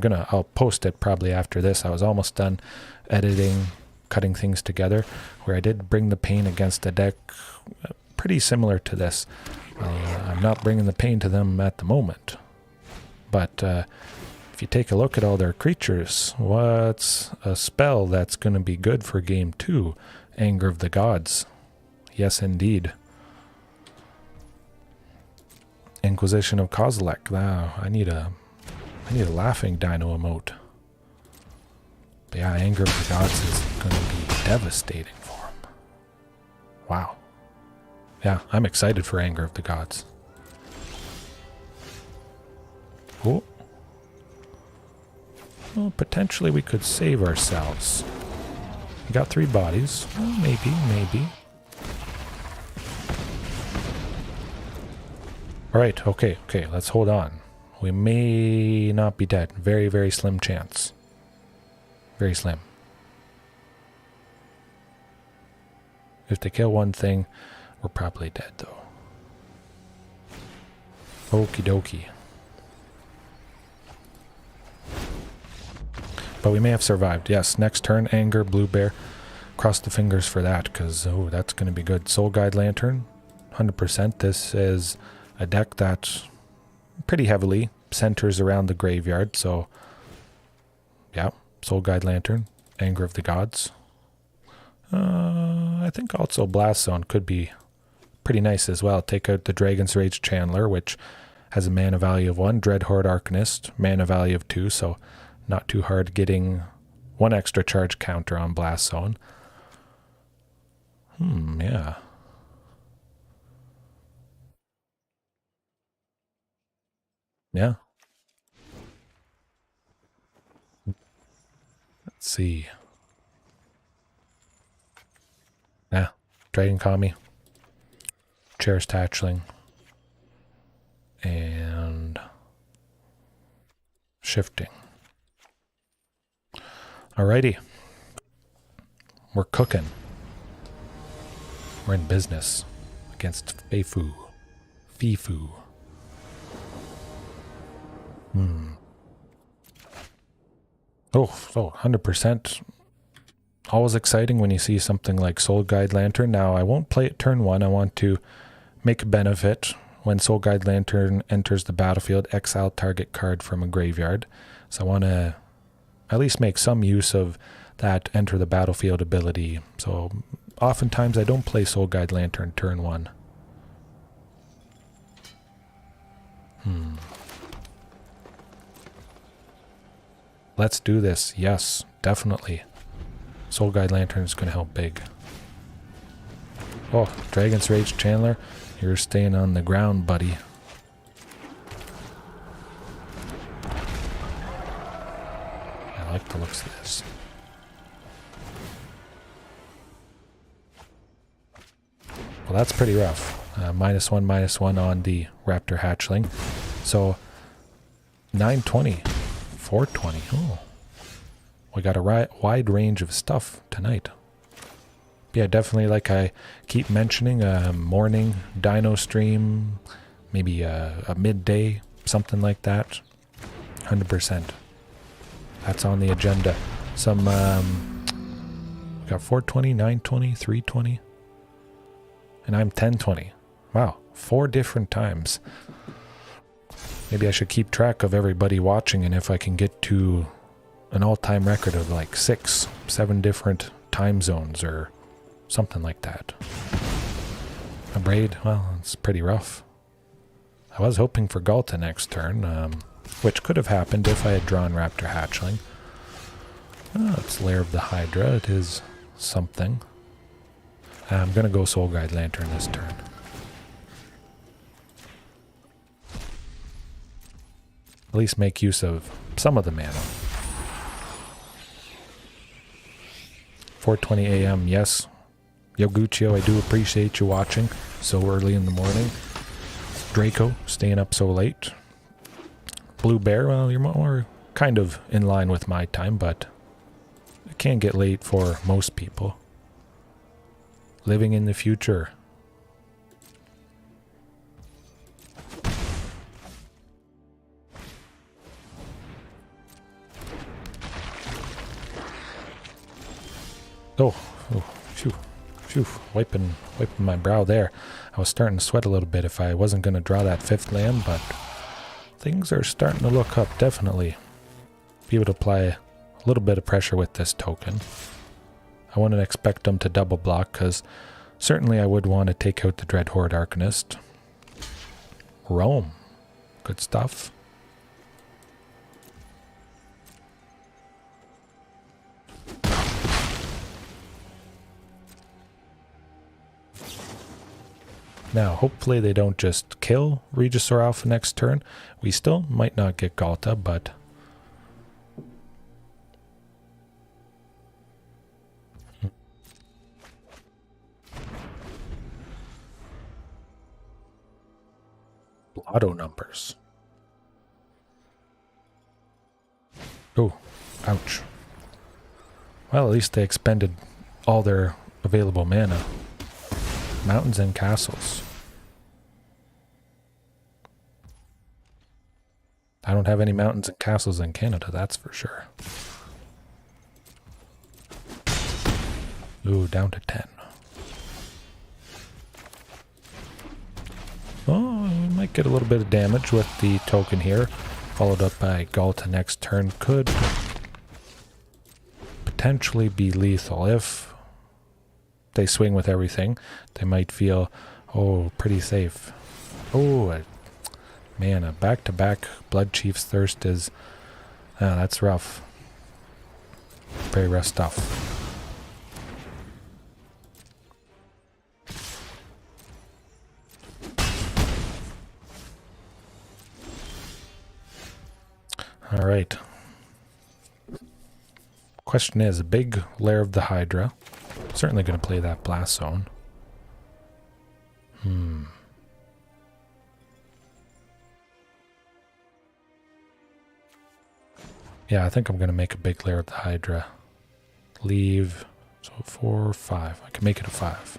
I'll post it probably after this. I was almost done editing, cutting things together, where I did bring the pain against a deck pretty similar to this. I'm not bringing the pain to them at the moment. But if you take a look at all their creatures, what's a spell that's going to be good for game 2? Anger of the Gods. Yes, indeed. Inquisition of Kozilek. Wow, I need a laughing dino emote. But yeah, Anger of the Gods is going to be devastating for him. Wow. Yeah, I'm excited for Anger of the Gods. Oh. Well, potentially we could save ourselves. We got 3 bodies. Well, maybe. Alright, okay, let's hold on. We may not be dead. Very, very slim chance. Very slim. If they kill one thing, we're probably dead, though. Okie dokie. But we may have survived. Yes, next turn, Anger, Blue Bear. Cross the fingers for that, because, oh, that's going to be good. Soul Guide Lantern, 100%. This is a deck that pretty heavily centers around the graveyard, so yeah, Soul Guide Lantern, Anger of the Gods. I think also Blast Zone could be pretty nice as well. Take out the Dragon's Rage Chandler, which has a mana value of 1, Dreadhorde Arcanist, mana value of 2, so not too hard getting one extra charge counter on Blast Zone. Yeah. Yeah. Let's see. Yeah. Dragon-Kami. Cherished Hatchling. And Shifting. Alrighty. We're cooking. We're in business against Fifu. Oh, 100%. Always exciting when you see something like Soul Guide Lantern. Now, I won't play it turn 1. I want to make a benefit. When Soul Guide Lantern enters the battlefield, exile target card from a graveyard. So I want to at least make some use of that enter the battlefield ability. So oftentimes I don't play Soul Guide Lantern turn 1. Let's do this. Yes, definitely. Soul Guide Lantern is going to help big. Oh, Dragon's Rage Chandler. You're staying on the ground, buddy. I like the looks of this. Well, that's pretty rough. -1/-1 on the Raptor Hatchling. So, 920. 420. Oh. We got a wide range of stuff tonight. Yeah, definitely, like I keep mentioning, a morning Dino stream, maybe a midday, something like that. 100%. That's on the agenda. Some, we got 420, 920, 320. And I'm 1020. Wow, 4 different times. Maybe I should keep track of everybody watching, and if I can get to an all-time record of like 6, 7 different time zones or something like that. A braid, well, it's pretty rough. I was hoping for Ghalta next turn, which could have happened if I had drawn Raptor Hatchling. Oh, it's Lair of the Hydra. It is something. I'm going to go Soul Guide Lantern this turn. At least make use of some of the mana. 4:20 a.m. Yes. Yo, Guccio, I do appreciate you watching so early in the morning. Draco, staying up so late. Blue Bear, well, you're more kind of in line with my time, but it can get late for most people. Living in the future. Oh, phew, wiping my brow there. I was starting to sweat a little bit if I wasn't going to draw that 5th land, but things are starting to look up, definitely. Be able to apply a little bit of pressure with this token. I wouldn't expect them to double block, because certainly I would want to take out the Dreadhorde Arcanist. Rome. Good stuff. Now, hopefully they don't just kill Regisaur Alpha next turn. We still might not get Ghalta, but... Lotto numbers. Oh, ouch. Well, at least they expended all their available mana. Mountains and castles. I don't have any mountains and castles in Canada, that's for sure. Ooh, down to 10. Oh, we might get a little bit of damage with the token here. Followed up by Ghalta next turn. Could potentially be lethal. If they swing with everything, they might feel, oh, pretty safe. Oh, man, a back-to-back Blood Chief's Thirst is Ah, that's rough. Very rough stuff. All right. Question is, a big Lair of the Hydra. Certainly going to play that Blast Zone. Yeah, I think I'm going to make a big Lair of the Hydra. Leave, so 4 or 5. I can make it a 5.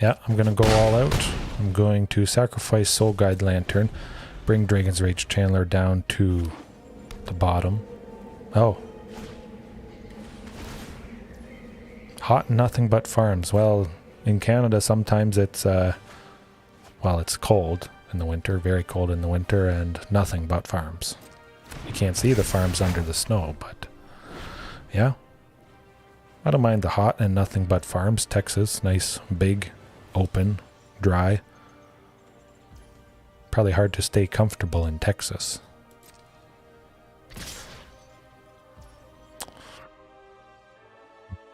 Yeah, I'm going to go all out. I'm going to sacrifice Soul Guide Lantern, bring Dragon's Rage Chandler down to the bottom. Oh. Hot and nothing but farms. Well, in Canada sometimes it's, well, it's cold in the winter, very cold in the winter, and nothing but farms. You can't see the farms under the snow, but yeah. I don't mind the hot and nothing but farms. Texas, nice, big, open, dry. Probably hard to stay comfortable in Texas.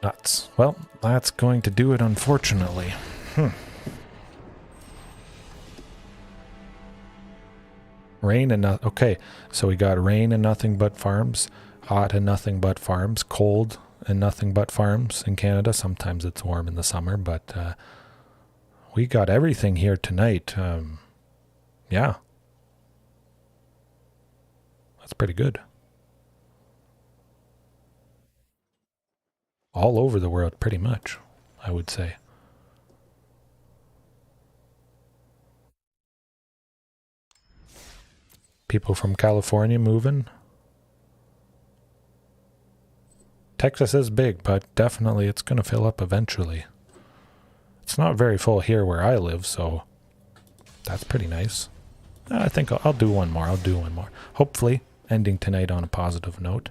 Nuts. Well, that's going to do it, unfortunately. Rain and nothing. Okay, so we got rain and nothing but farms, hot and nothing but farms, cold and nothing but farms in Canada. Sometimes it's warm in the summer, but we got everything here tonight. Yeah. That's pretty good. All over the world, pretty much, I would say. People from California moving. Texas is big, but definitely it's going to fill up eventually. It's not very full here where I live, so that's pretty nice. I think I'll do one more. I'll do one more. Hopefully, ending tonight on a positive note.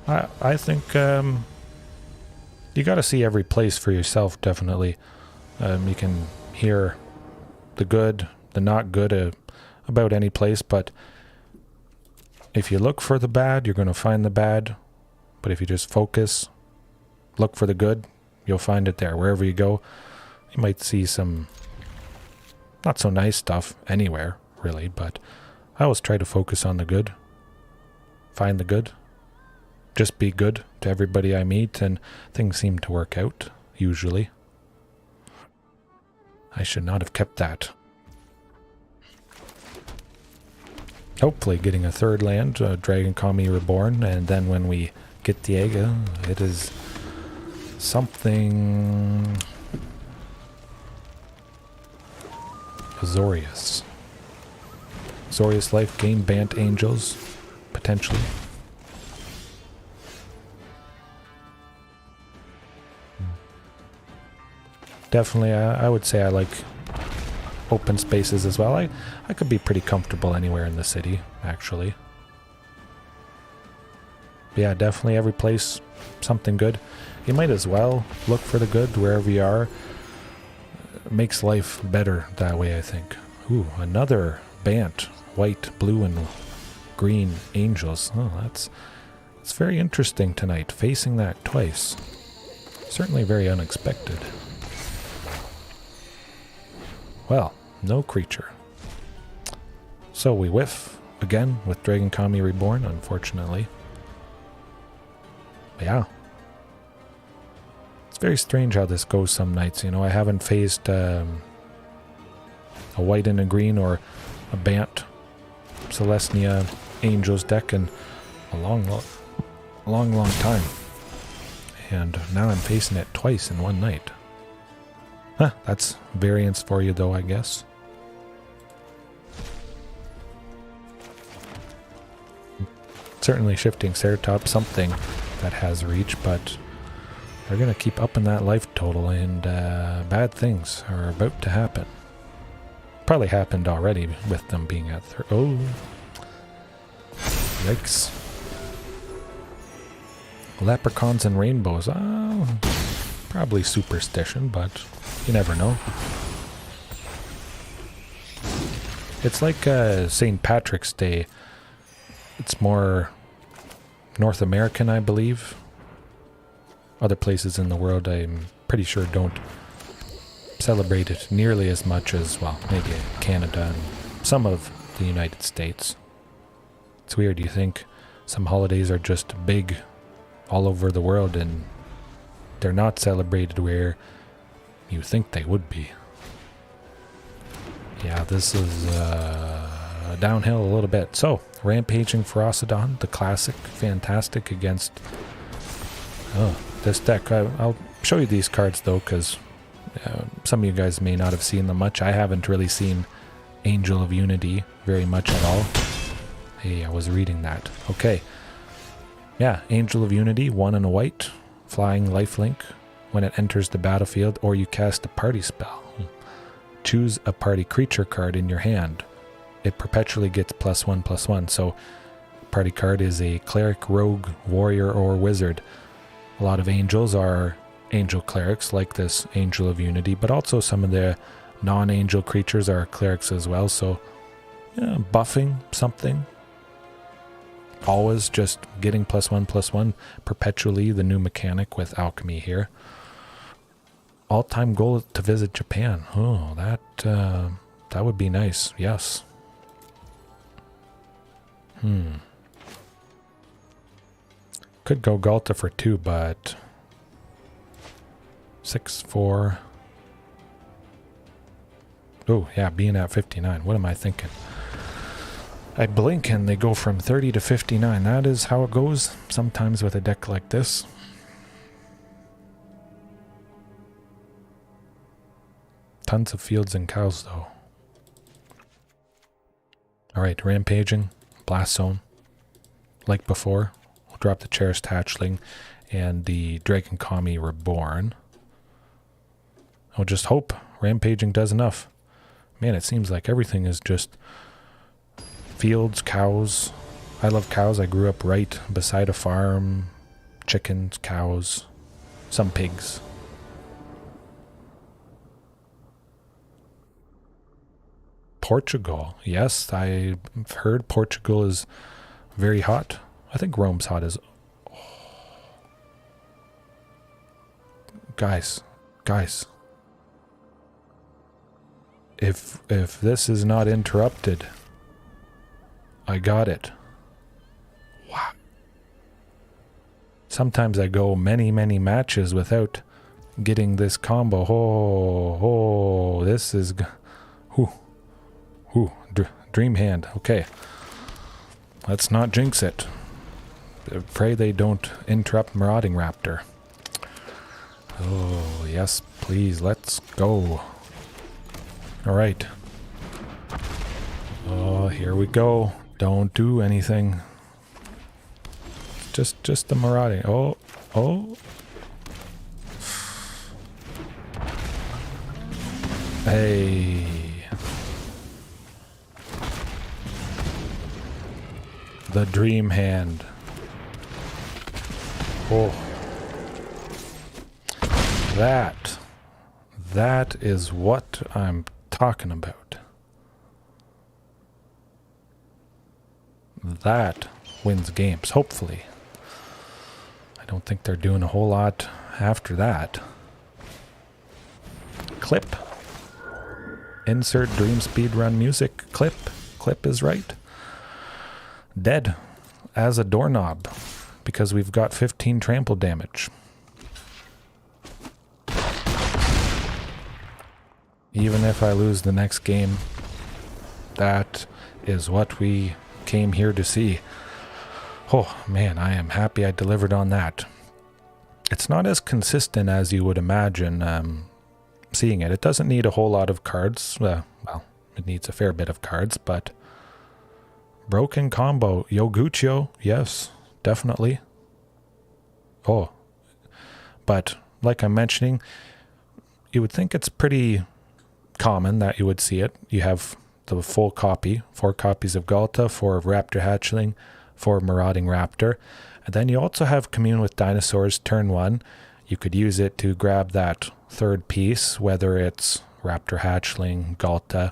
I think you got to see every place for yourself, definitely. You can hear the good, the not good about any place, but if you look for the bad, you're going to find the bad. But if you just focus, look for the good, you'll find it there. Wherever you go, you might see some not so nice stuff anywhere, really, but I always try to focus on the good. Find the good. Just be good to everybody I meet, and things seem to work out, usually. I should not have kept that. Hopefully getting a third land, Dragon-Kami Reborn, and then when we get the egg, it is something Azorius. Azorius life gain, Bant Angels, potentially. Definitely, I would say I like open spaces as well. I could be pretty comfortable anywhere in the city, actually. But yeah, definitely every place, something good. You might as well look for the good wherever you are. It makes life better that way, I think. Ooh, another Bant. White, blue, and green angels. Oh, that's very interesting tonight, facing that twice. Certainly very unexpected. Well, no creature. So we whiff again with Dragon-Kami Reborn, unfortunately. But yeah. It's very strange how this goes some nights. You know, I haven't faced a white and a green or a Bant Celestia Angels deck in a long time. And now I'm facing it twice in one night. Huh, that's variance for you though, I guess. Certainly Shifting Ceratops, something that has reach, but they're going to keep upping that life total, and bad things are about to happen. probably happened already with them being at oh. Yikes. Leprechauns and rainbows. Oh, probably superstition, but you never know. It's like St. Patrick's Day. It's more North American, I believe. Other places in the world, I'm pretty sure, don't celebrate it nearly as much as, well, maybe Canada and some of the United States. It's weird. You think some holidays are just big all over the world and they're not celebrated where you think they would be. Yeah, this is downhill a little bit. So, Rampaging Ferocidon, the classic, fantastic against this deck. I'll show you these cards though, because some of you guys may not have seen them much. I haven't really seen Angel of Unity very much at all. Hey, I was reading that. Okay. Yeah, Angel of Unity, 1 and a white, flying lifelink. When it enters the battlefield or you cast a party spell, choose a party creature card in your hand. It perpetually gets +1/+1. So, party card is a cleric, rogue, warrior, or wizard. A lot of angels are angel clerics, like this Angel of Unity, but also some of the non-angel creatures are clerics as well. So, yeah, buffing something. Always just getting +1/+1 perpetually, the new mechanic with alchemy here. All-time goal to visit Japan. Oh, that would be nice. Yes. Could go Ghalta for 2, but 6/4. Oh, yeah, being at 59. What am I thinking? I blink and they go from 30 to 59. That is how it goes sometimes with a deck like this. Tons of fields and cows, though. Alright, Rampaging, Blast Zone. Like before, we'll drop the Cherished Hatchling and the Dragon-Kami Reborn. I'll just hope Rampaging does enough. Man, it seems like everything is just fields, cows. I love cows. I grew up right beside a farm. Chickens, cows, some pigs. Portugal. Yes, I've heard Portugal is very hot. I think Rome's hot as... Oh. Guys. If this is not interrupted, I got it. Wow. Sometimes I go many matches without getting this combo. Oh, this is... Dream hand. Okay. Let's not jinx it. Pray they don't interrupt Marauding Raptor. Oh, yes, please. Let's go. Alright. Oh, here we go. Don't do anything. Just the Marauding. Oh. Hey. The dream hand. Oh. That is what I'm talking about. That wins games, hopefully. I don't think they're doing a whole lot after that. Clip. Insert dream speedrun music. Clip is right. Dead as a doorknob because we've got 15 trample damage. Even if I lose the next game, that is what we came here to see. Oh man, I am happy I delivered on that. It's not as consistent as you would imagine seeing it. It doesn't need a whole lot of cards. Well, it needs a fair bit of cards, but broken combo. Yogucho, yes, definitely. Oh, but like I'm mentioning, you would think it's pretty common that you would see it. You have the full copy, 4 copies of Ghalta, 4 of Raptor Hatchling, 4 Marauding Raptor. And then you also have Commune with Dinosaurs turn 1. You could use it to grab that third piece, whether it's Raptor Hatchling, Ghalta,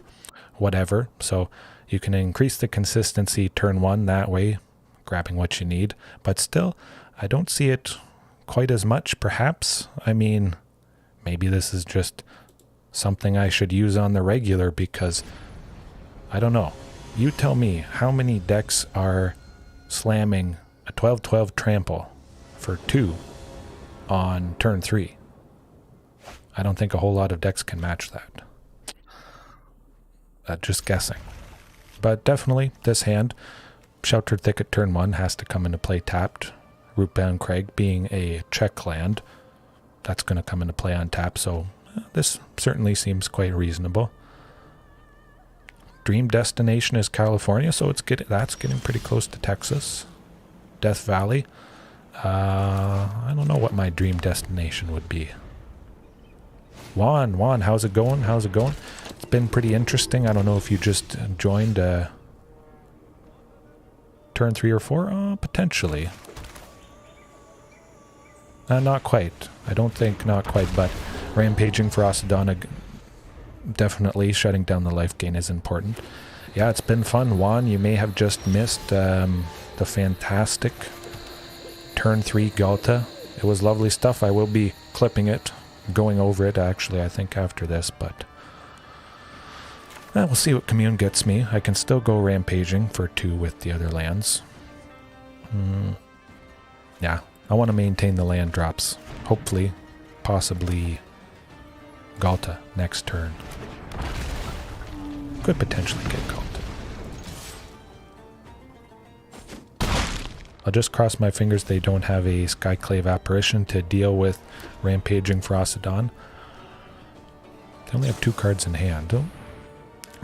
whatever. So you can increase the consistency turn 1 that way, grabbing what you need. But still, I don't see it quite as much, perhaps. I mean, maybe this is just something I should use on the regular because, I don't know. You tell me, how many decks are slamming a 12-12 trample for 2 on turn 3? I don't think a whole lot of decks can match that. Just guessing. But definitely, this hand, Sheltered Thicket turn 1 has to come into play tapped. Rootbound Crag being a check land, that's going to come into play on tap, so this certainly seems quite reasonable. Dream destination is California, so that's getting pretty close to Texas. Death Valley. I don't know what my dream destination would be. Juan, how's it going? How's it going? It's been pretty interesting. I don't know if you just joined turn 3 or 4. Potentially. Not quite. I don't think not quite, but Rampaging Ferocidon, definitely shutting down the life gain is important. Yeah, it's been fun. Juan, you may have just missed the fantastic turn 3 Ghalta. It was lovely stuff. I will be clipping it, going over it actually, I think after this, but we'll see what Commune gets me. I can still go Rampaging for 2 with the other lands. Yeah, I want to maintain the land drops. Hopefully, possibly Ghalta next turn. Could potentially get Ghalta. I'll just cross my fingers they don't have a Skyclave Apparition to deal with Rampaging Ferocidon. They only have 2 cards in hand. Oh.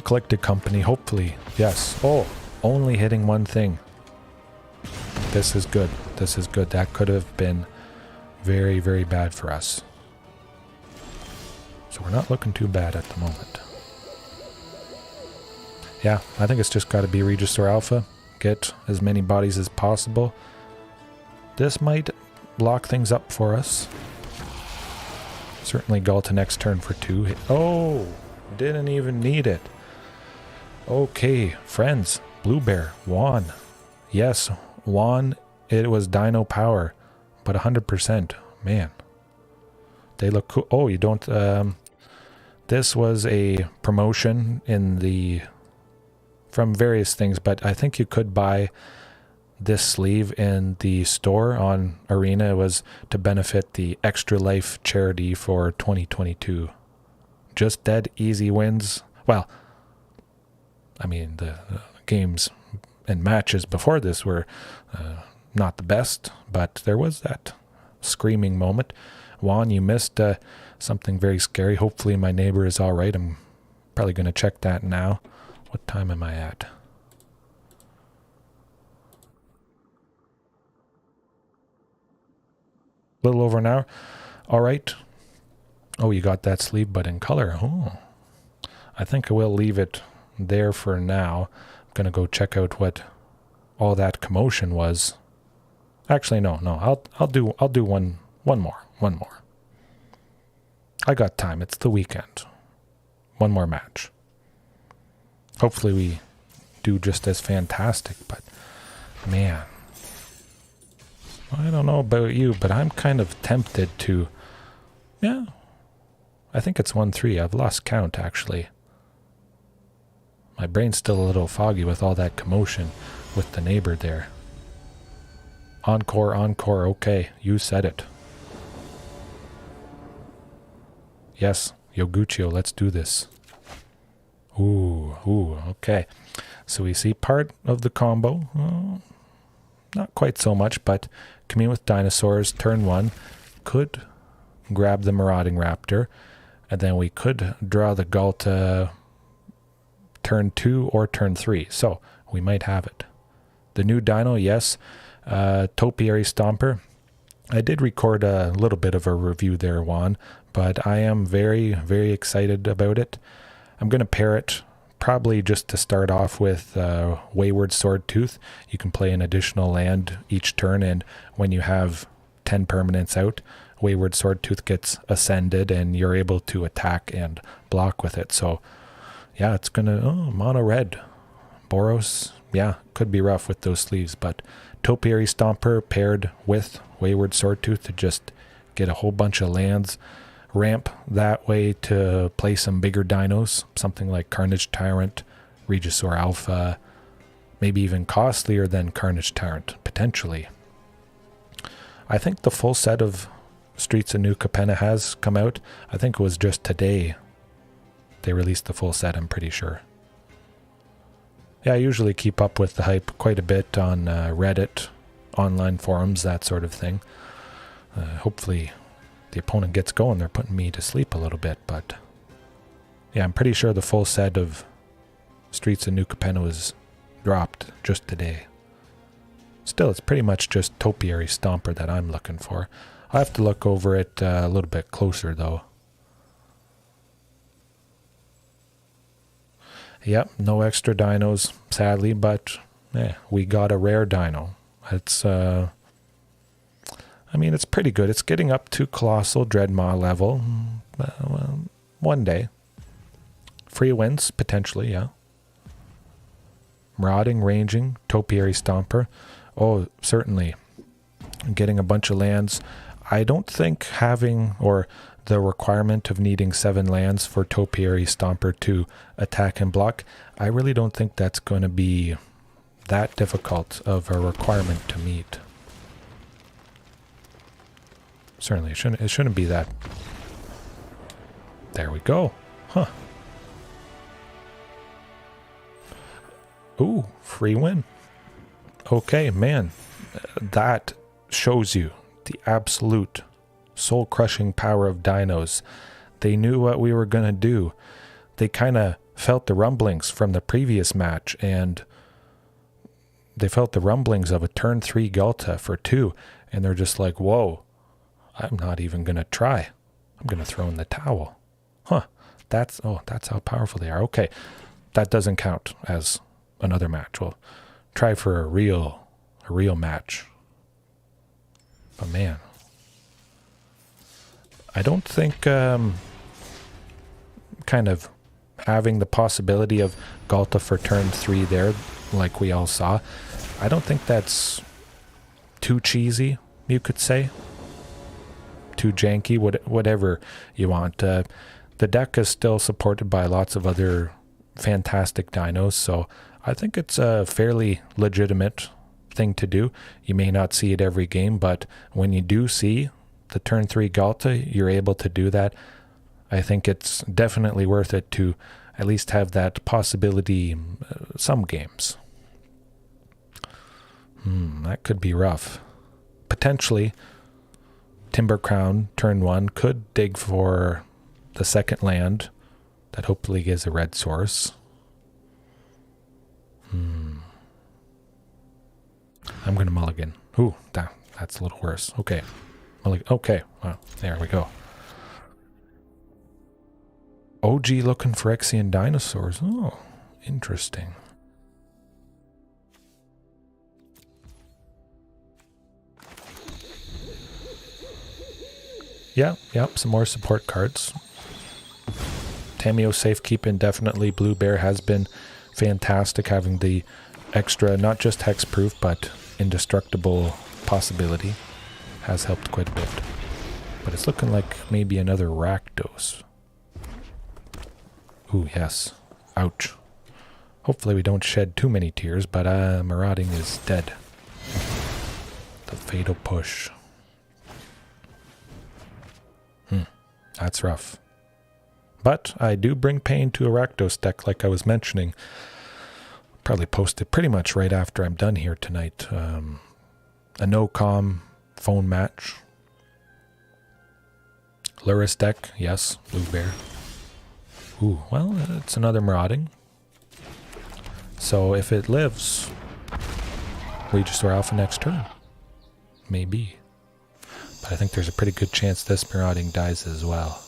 Collected Company, hopefully. Yes. Oh, only hitting one thing. This is good. This is good. That could have been very, very bad for us. So we're not looking too bad at the moment. Yeah, I think it's just got to be Regisaur Alpha. Get as many bodies as possible. This might lock things up for us. Certainly Ghalta next turn for 2. Oh, didn't even need it. Okay, friends. Blue Bear, Juan. Yes, Juan, it was Dino power, but 100%. Man, they look cool. Oh, you don't... this was a promotion in the... from various things, but I think you could buy this sleeve in the store on Arena. It was to benefit the Extra Life charity for 2022. Just dead easy wins. Well, I mean, the games and matches before this were not the best, but there was that screaming moment. Juan, you missed something very scary. Hopefully my neighbor is all right. I'm probably going to check that now. What time am I at? A little over an hour. All right. Oh, you got that sleeve, but in color. Oh, I think I will leave it there for now. I'm going to go check out what all that commotion was. Actually, no. I'll do one more. I got time. It's the weekend. One more match. Hopefully we do just as fantastic, but man, I don't know about you, but I'm kind of tempted to, yeah, I think it's 1-3. I've lost count, actually. My brain's still a little foggy with all that commotion with the neighbor there. Encore, okay, you said it. Yes, Yoguchio, let's do this. Ooh, okay. So we see part of the combo. Not quite so much, but Commune with Dinosaurs, turn 1, could grab the Marauding Raptor, and then we could draw the Ghalta turn 2 or turn 3. So we might have it. The new Dino, yes. Topiary Stomper. I did record a little bit of a review there, Juan, but I am very, very excited about it. I'm going to pair it probably just to start off with Wayward Swordtooth. You can play an additional land each turn, and when you have 10 permanents out, Wayward Swordtooth gets ascended and you're able to attack and block with it. So yeah, it's gonna mono red Boros. Yeah, could be rough with those sleeves, but Topiary Stomper paired with Wayward Swordtooth to just get a whole bunch of lands, ramp that way to play some bigger dinos, something like Carnage Tyrant, Regisaur Alpha, maybe even costlier than Carnage Tyrant potentially. I think the full set of Streets of New Capenna has come out. I think it was just today they released the full set, I'm pretty sure. Yeah, I usually keep up with the hype quite a bit on Reddit, online forums, that sort of thing. Hopefully the opponent gets going. They're putting me to sleep a little bit, but yeah, I'm pretty sure the full set of Streets of New Capenna was dropped just today. Still, it's pretty much just Topiary Stomper that I'm looking for. I'll have to look over it a little bit closer, though. Yep, no extra dinos, sadly, but we got a rare dino. It's, I mean, it's pretty good. It's getting up to Colossal Dreadmaw level. Well, one day. Free wins, potentially, yeah. Marauding, Ranging, Topiary Stomper. Oh, certainly. Getting a bunch of lands. I don't think having, or the requirement of needing 7 lands for Topiary Stomper to attack and block, I really don't think that's going to be that difficult of a requirement to meet. Certainly, it shouldn't be that. There we go. Huh. Ooh, free win. Okay, man. That shows you the absolute soul-crushing power of dinos. They knew what we were going to do. They kind of felt the rumblings from the previous match, and they felt the rumblings of a turn 3 Ghalta for 2, and they're just like, whoa, I'm not even going to try. I'm going to throw in the towel. Huh. That's how powerful they are. Okay, that doesn't count as another match. We'll try for a real match. But man, I don't think kind of having the possibility of Ghalta for turn 3 there, like we all saw, I don't think that's too cheesy, you could say. Too janky, whatever you want. The deck is still supported by lots of other fantastic dinos, so I think it's a fairly legitimate thing to do. You may not see it every game, but when you do see the turn 3 Ghalta, you're able to do that. I think it's definitely worth it to at least have that possibility some games. That could be rough. Potentially, Timber Crown turn 1 could dig for the second land that hopefully gives a red source. I'm going to mulligan. Ooh, that's a little worse. Okay. Okay. Well, there we go. OG looking Phyrexian dinosaurs. Oh, interesting. Yep, some more support cards. Tameo Safekeep indefinitely. Blue Bear has been fantastic, having the extra, not just hexproof, but indestructible possibility. Has helped quite a bit. But it's looking like maybe another Rakdos. Ooh, yes. Ouch. Hopefully we don't shed too many tears, but Marauding is dead. The fatal push. That's rough. But I do bring pain to a Rakdos deck, like I was mentioning. Probably post it pretty much right after I'm done here tonight. A no-com phone match. Lurrus deck, yes, Blue Bear. Ooh, well, it's another Marauding. So if it lives, Regisaur Alpha next turn. Maybe. But I think there's a pretty good chance this Marauding dies as well.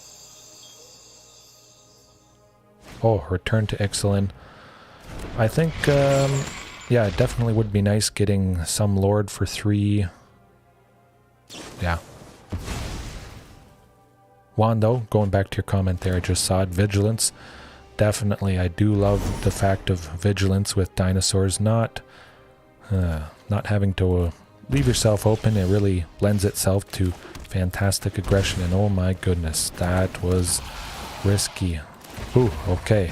Oh, return to Ixalan. I think, yeah, it definitely would be nice getting some Lord for 3. Yeah. Juan, though, going back to your comment there, I just saw it. Vigilance. Definitely, I do love the fact of Vigilance with Dinosaurs not having to leave yourself open. It really lends itself to fantastic aggression, and oh my goodness, that was risky. Ooh, okay.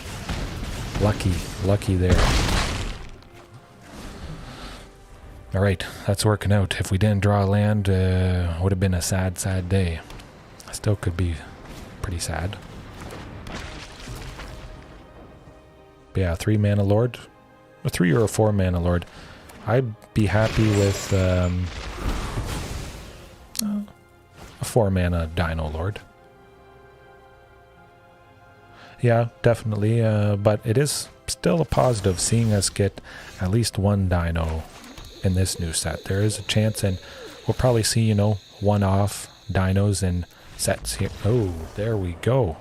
Lucky there. Alright, that's working out. If we didn't draw land, would have been a sad day. Still could be pretty sad. But yeah, 3 mana Lord. A 3 or a 4 mana Lord. I'd be happy with a 4 mana Dino Lord. Yeah, definitely, but it is still a positive seeing us get at least 1 Dino in this new set. There is a chance, and we'll probably see, you know, one-off Dinos in sets here. Oh, there we go.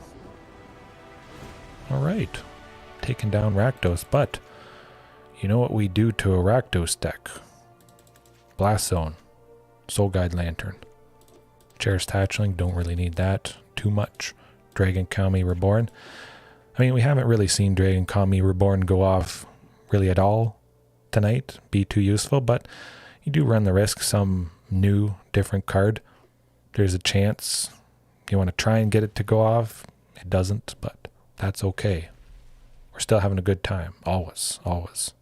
Alright. Taking down Rakdos, but you know what we do to a Rakdos deck? Blast Zone. Soul Guide Lantern. Cherished Hatchling, don't really need that too much. Dragon-Kami Reborn. I mean, we haven't really seen Dragon-Kami Reborn go off really at all tonight, be too useful, but you do run the risk, some new, different card. There's a chance you want to try and get it to go off. It doesn't, but that's okay. We're still having a good time. Always, always.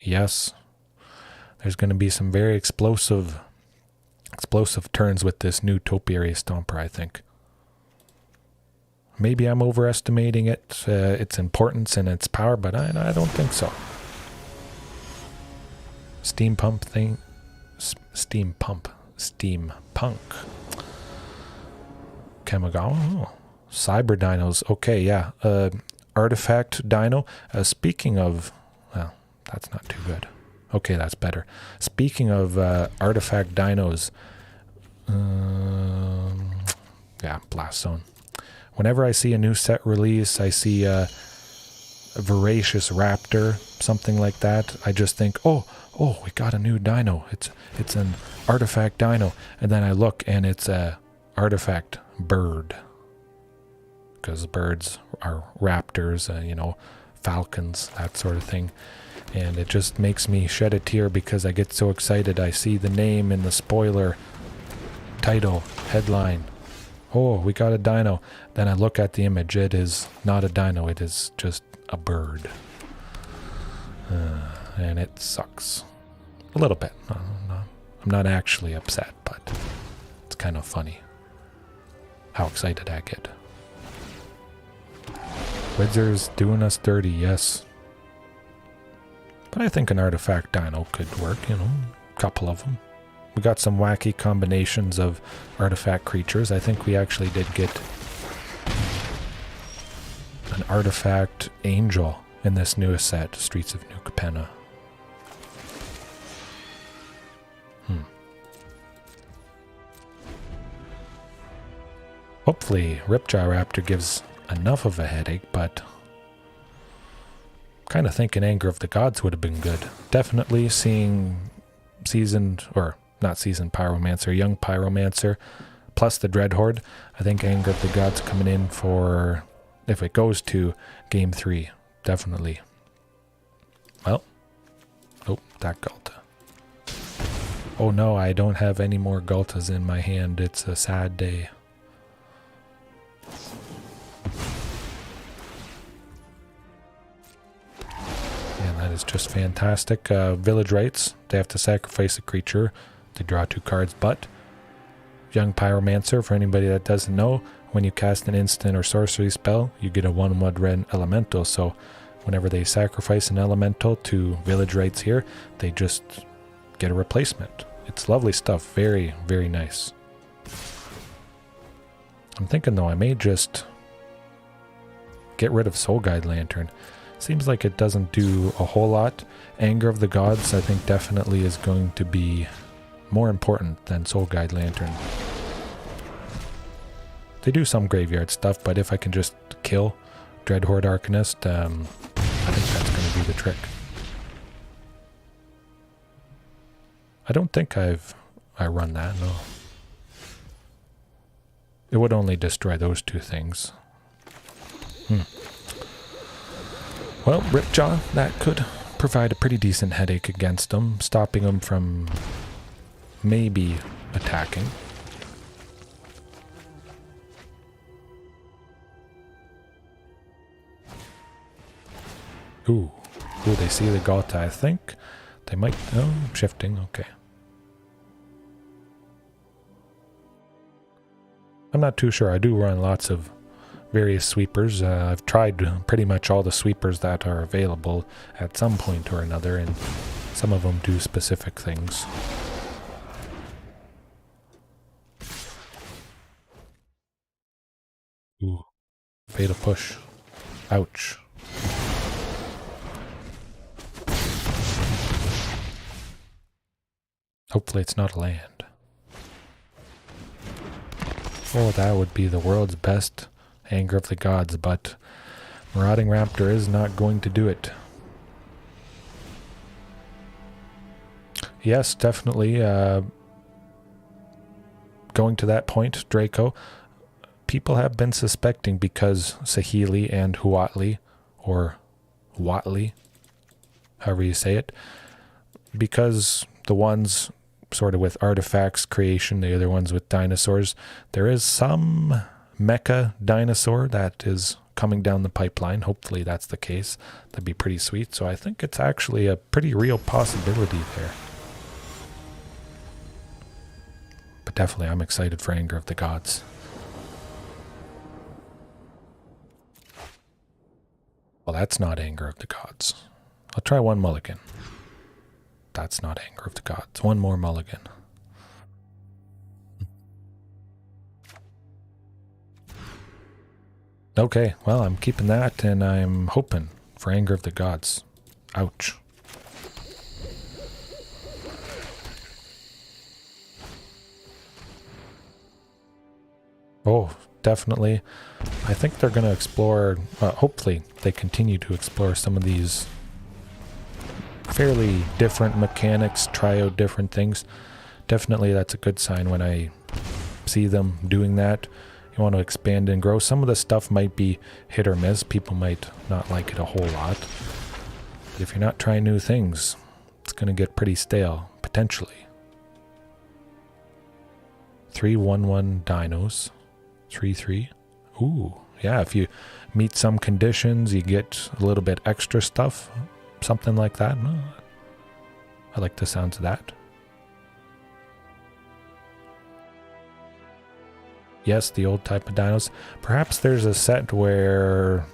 Yes, there's going to be some very explosive turns with this new Topiary Stomper, I think. Maybe I'm overestimating it, its importance and its power, but I don't think so. Steampunk. Kamigawa. Oh. Cyber Dinos. Okay, yeah. Artifact Dino. Speaking of... Well, that's not too good. Okay, that's better. Speaking of Artifact Dinos... yeah, Blast Zone. Whenever I see a new set release, I see a Voracious Raptor, something like that, I just think, oh, we got a new dino. It's an artifact dino. And then I look and it's a artifact bird. Because birds are raptors, you know, falcons, that sort of thing. And it just makes me shed a tear because I get so excited. I see the name in the spoiler, title, headline. Oh, we got a dino. Then I look at the image. It is not a dino. It is just a bird. And it sucks. A little bit. I'm not actually upset, but it's kind of funny how excited I get. Wizards doing us dirty, yes. But I think an artifact dino could work, you know, a couple of them. We got some wacky combinations of artifact creatures. I think we actually did get an artifact angel in this newest set, Streets of New Capenna. Hopefully Ripjaw Raptor gives enough of a headache, but kind of thinking Anger of the Gods would have been good. Definitely seeing seasoned, or not seasoned Pyromancer, young Pyromancer, plus the Dreadhorde. I think Anger of the Gods coming in for, if it goes to Game 3, definitely. Well, oh, that Ghalta. Oh no, I don't have any more Ghaltas in my hand. It's a sad day. And that is just fantastic. Village Rites, they have to sacrifice a creature to draw 2 cards, but Young Pyromancer, for anybody that doesn't know, when you cast an instant or sorcery spell, you get a 1/1 red elemental, so whenever they sacrifice an elemental to Village Rites here, they just get a replacement. It's lovely stuff. Very, very nice. I'm thinking, though, I may just get rid of Soul Guide Lantern. Seems like it doesn't do a whole lot. Anger of the Gods, I think, definitely is going to be more important than Soul Guide Lantern. They do some graveyard stuff, but if I can just kill Dreadhorde Arcanist, I think that's going to do the trick. I don't think I run that, no. It would only destroy those two things. Well, Ripjaw, that could provide a pretty decent headache against them, stopping them from maybe attacking. Ooh, they see the Ghalta, I think. They might, oh, shifting, okay. I'm not too sure. I do run lots of various sweepers. I've tried pretty much all the sweepers that are available at some point or another, and some of them do specific things. Ooh, fatal push. Ouch. Hopefully it's not a land. Oh, that would be the world's best Anger of the Gods, but Marauding Raptor is not going to do it. Yes, definitely. Going to that point, Draco, people have been suspecting because Saheeli and Huatli, or Huatli, however you say it, because the ones sort of with artifacts creation, the other ones with dinosaurs, there is some mecha dinosaur that is coming down the pipeline. Hopefully that's the case. That'd be pretty sweet. So I think it's actually a pretty real possibility there. But definitely I'm excited for Anger of the Gods. Well, that's not Anger of the Gods. I'll try one mulligan. That's not Anger of the Gods. One more mulligan. Okay, well, I'm keeping that, and I'm hoping for Anger of the Gods. Ouch. Oh, definitely. I think they're going to explore, hopefully they continue to explore some of these fairly different mechanics, try out different things. Definitely that's a good sign when I see them doing that. You want to expand and grow. Some of the stuff might be hit or miss. People might not like it a whole lot. But if you're not trying new things, it's going to get pretty stale, potentially. 3/1/1 Dinos. 3/3. Ooh, yeah, if you meet some conditions, you get a little bit extra stuff. Something like that. I like the sounds of that. Yes, the old type of dinos. Perhaps there's a set where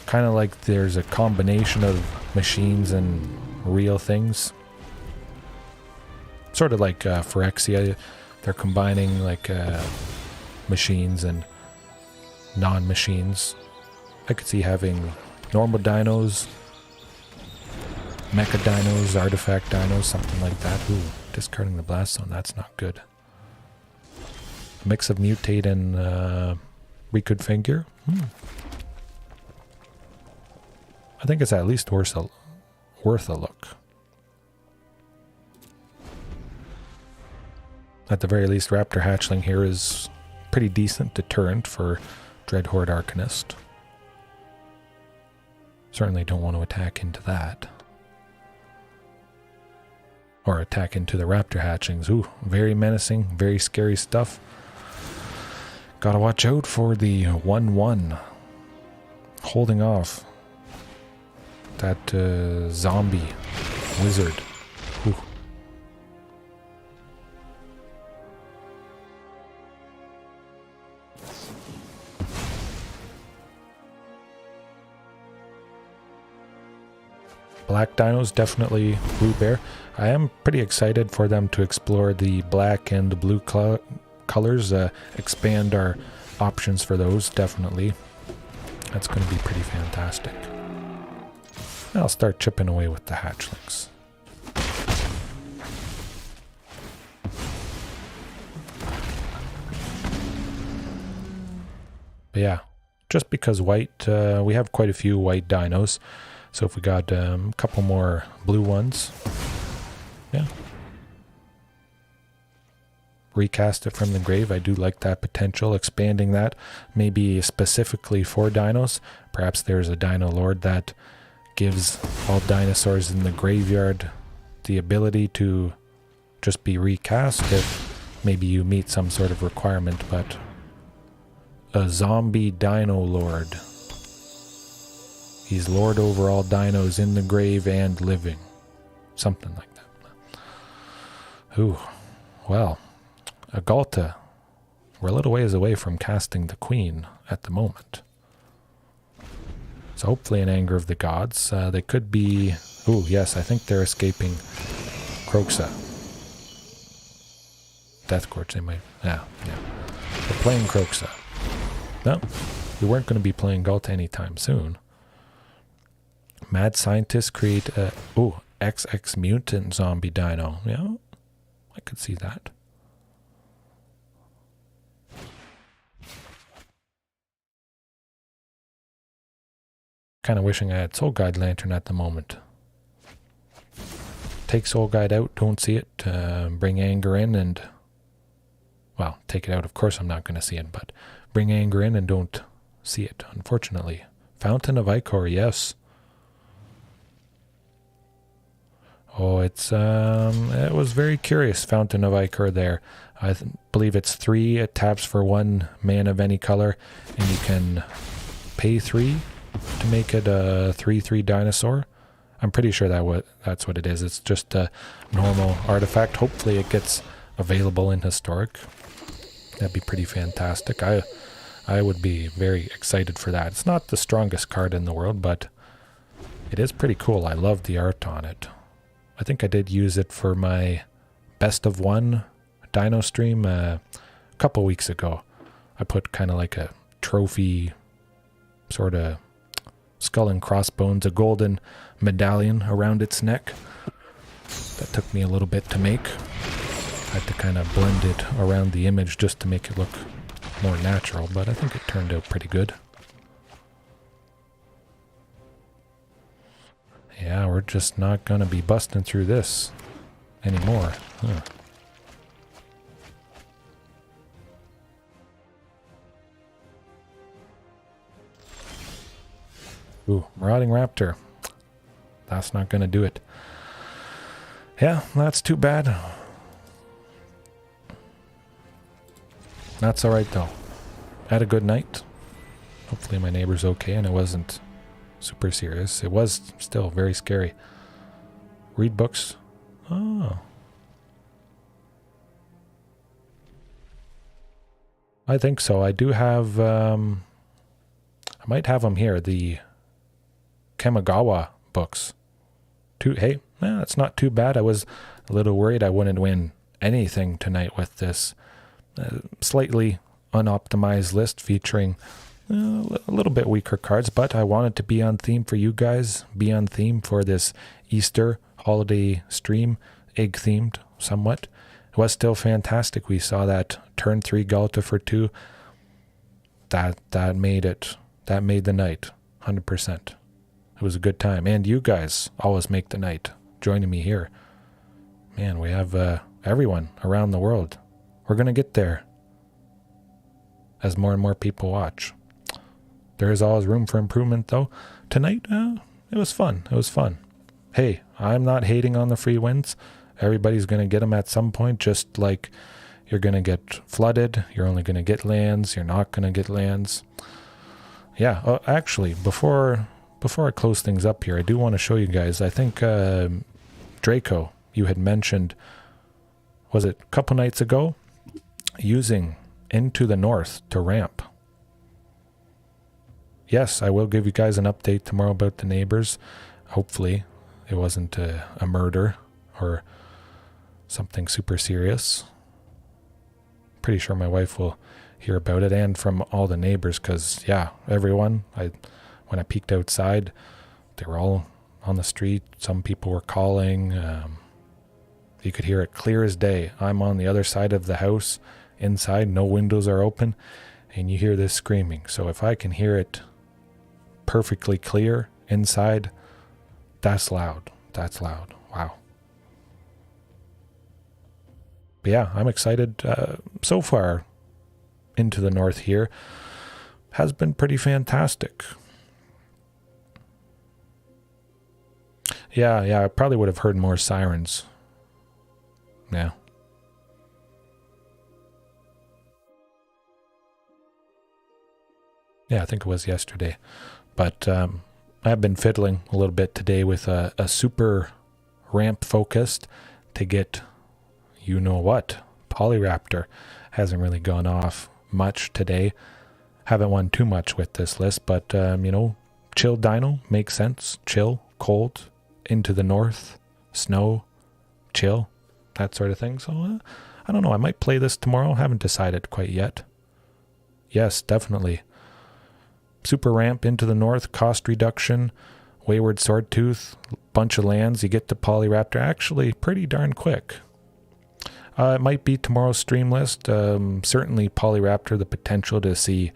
kind of like there's a combination of machines and real things. Sort of like Phyrexia. They're combining like machines and non-machines. I could see having normal dinos, mecha dinos, artifact dinos, something like that. Ooh, discarding the blast zone, that's not good. A mix of mutate and reconfigure. I think it's at least worth a look. At the very least, Raptor Hatchling here is pretty decent deterrent for Dreadhorde Arcanist. Certainly don't want to attack into that. Or attack into the Raptor Hatchlings. Ooh, very menacing, very scary stuff. Gotta watch out for the 1/1. Holding off that zombie wizard. Ooh. Black dinos, definitely blue bear. I am pretty excited for them to explore the black and the blue colors, expand our options for those, definitely. That's going to be pretty fantastic. I'll start chipping away with the hatchlings. But yeah, just because white, we have quite a few white dinos. So if we got a couple more blue ones, yeah. Recast it from the grave. I do like that potential, expanding that maybe specifically for dinos. Perhaps there's a dino lord that gives all dinosaurs in the graveyard the ability to just be recast if maybe you meet some sort of requirement. But a zombie dino lord, he's lord over all dinos in the grave and living, something like that. Ooh, well, a Ghalta. We're a little ways away from casting the queen at the moment. So hopefully an Anger of the Gods. They could be... Ooh, yes, I think they're escaping Kroxa. Death Courts, they might... Yeah. They're playing Kroxa. No, we weren't going to be playing Ghalta anytime soon. Mad Scientists create a... Ooh, XX Mutant Zombie Dino. Yeah, I could see that. Kind of wishing I had Soul Guide Lantern at the moment. Take Soul Guide out, don't see it. Bring Anger in and... Well, take it out, of course I'm not going to see it, but bring Anger in and don't see it, unfortunately. Fountain of Ichor, yes. Oh, it's... it was very curious, Fountain of Ichor there. I believe it's 3, it taps for 1 mana of any color, and you can pay 3 to make it a 3/3 dinosaur. I'm pretty sure that's what it is. It's just a normal artifact. Hopefully it gets available in Historic. That'd be pretty fantastic. I would be very excited for that. It's not the strongest card in the world, but it is pretty cool. I love the art on it. I think I did use it for my best of 1 dino stream a couple weeks ago. I put kind of like a trophy sort of skull and crossbones, a golden medallion around its neck. That took me a little bit to make. I had to kind of blend it around the image just to make it look more natural, but I think it turned out pretty good. Yeah, we're just not going to be busting through this anymore. Huh. Ooh, Marauding Raptor. That's not going to do it. Yeah, that's too bad. That's alright though. Had a good night. Hopefully my neighbor's okay and it wasn't super serious. It was still very scary. Read books. Oh. I think so. I do have... I might have them here. The Kamigawa books. Hey, that's not too bad. I was a little worried I wouldn't win anything tonight with this slightly unoptimized list featuring a little bit weaker cards, but I wanted to be on theme for you guys, be on theme for this Easter holiday stream, egg themed somewhat. It was still fantastic. We saw that turn 3 Ghalta for 2. That made it. That made the night, 100%. It was a good time. And you guys always make the night, joining me here. Man, we have everyone around the world. We're going to get there as more and more people watch. There is always room for improvement, though. Tonight, it was fun. It was fun. Hey, I'm not hating on the free wins. Everybody's going to get them at some point, just like you're going to get flooded. You're only going to get lands. You're not going to get lands. Yeah, actually, before I close things up here, I do want to show you guys. I think Draco, you had mentioned, was it a couple nights ago, using Into the North to ramp. Yes, I will give you guys an update tomorrow about the neighbors. Hopefully it wasn't a murder or something super serious. Pretty sure my wife will hear about it, and from all the neighbors, because yeah, everyone, when I peeked outside, they were all on the street. Some people were calling. You could hear it clear as day. I'm on the other side of the house, inside, no windows are open, and you hear this screaming. So if I can hear it perfectly clear inside, that's loud. That's loud. Wow. But yeah, I'm excited. So far into the north here has been pretty fantastic. Yeah, I probably would have heard more sirens. Yeah. Yeah, I think it was yesterday. But I've been fiddling a little bit today with a super ramp focused to get you know what. Polyraptor hasn't really gone off much today. Haven't won too much with this list, but you know, chill dino makes sense. Chill, cold, into the north, snow, chill, that sort of thing. So I don't know, I might play this tomorrow. Haven't decided quite yet. Yes, definitely. Super ramp into the north, cost reduction, Wayward Swordtooth, bunch of lands. You get to Polyraptor actually pretty darn quick. It might be tomorrow's stream list. Certainly Polyraptor, the potential to see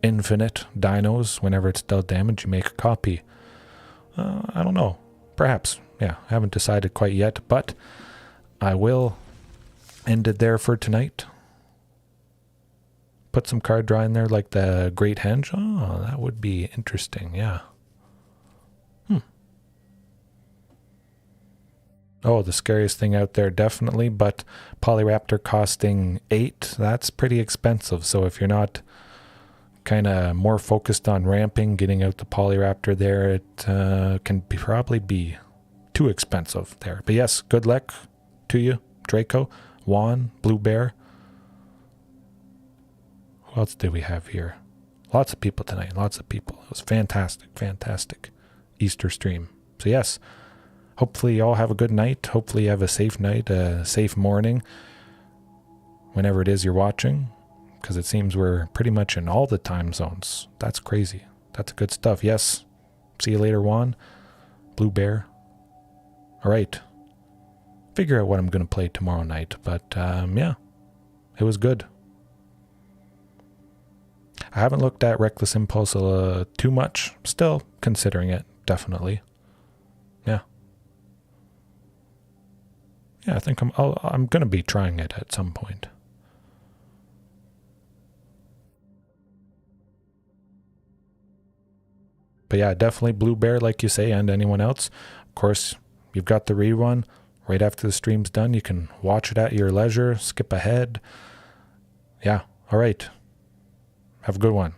infinite dinos. Whenever it's dealt damage, you make a copy. I don't know. Perhaps. Yeah, I haven't decided quite yet, but I will end it there for tonight. Put some card draw in there like the Great Henge. Oh, that would be interesting, yeah. Oh, the scariest thing out there, definitely, but Polyraptor costing 8, that's pretty expensive. So if you're not kind of more focused on ramping, getting out the Polyraptor there, it can probably be too expensive there. But yes, good luck to you, Draco, Juan, Blue Bear. Who else did we have here? Lots of people tonight, lots of people. It was fantastic, fantastic Easter stream. So yes, hopefully you all have a good night. Hopefully you have a safe night, a safe morning, whenever it is you're watching, because it seems we're pretty much in all the time zones. That's crazy. That's good stuff. Yes. See you later, Juan. Blue Bear. All right. Figure out what I'm going to play tomorrow night, but yeah, it was good. I haven't looked at Reckless Impulse too much. Still considering it, definitely. Yeah. Yeah, I think I'm going to be trying it at some point. But yeah, definitely Blue Bear, like you say, and anyone else. Of course, you've got the rerun right after the stream's done. You can watch it at your leisure, skip ahead. Yeah, all right. Have a good one.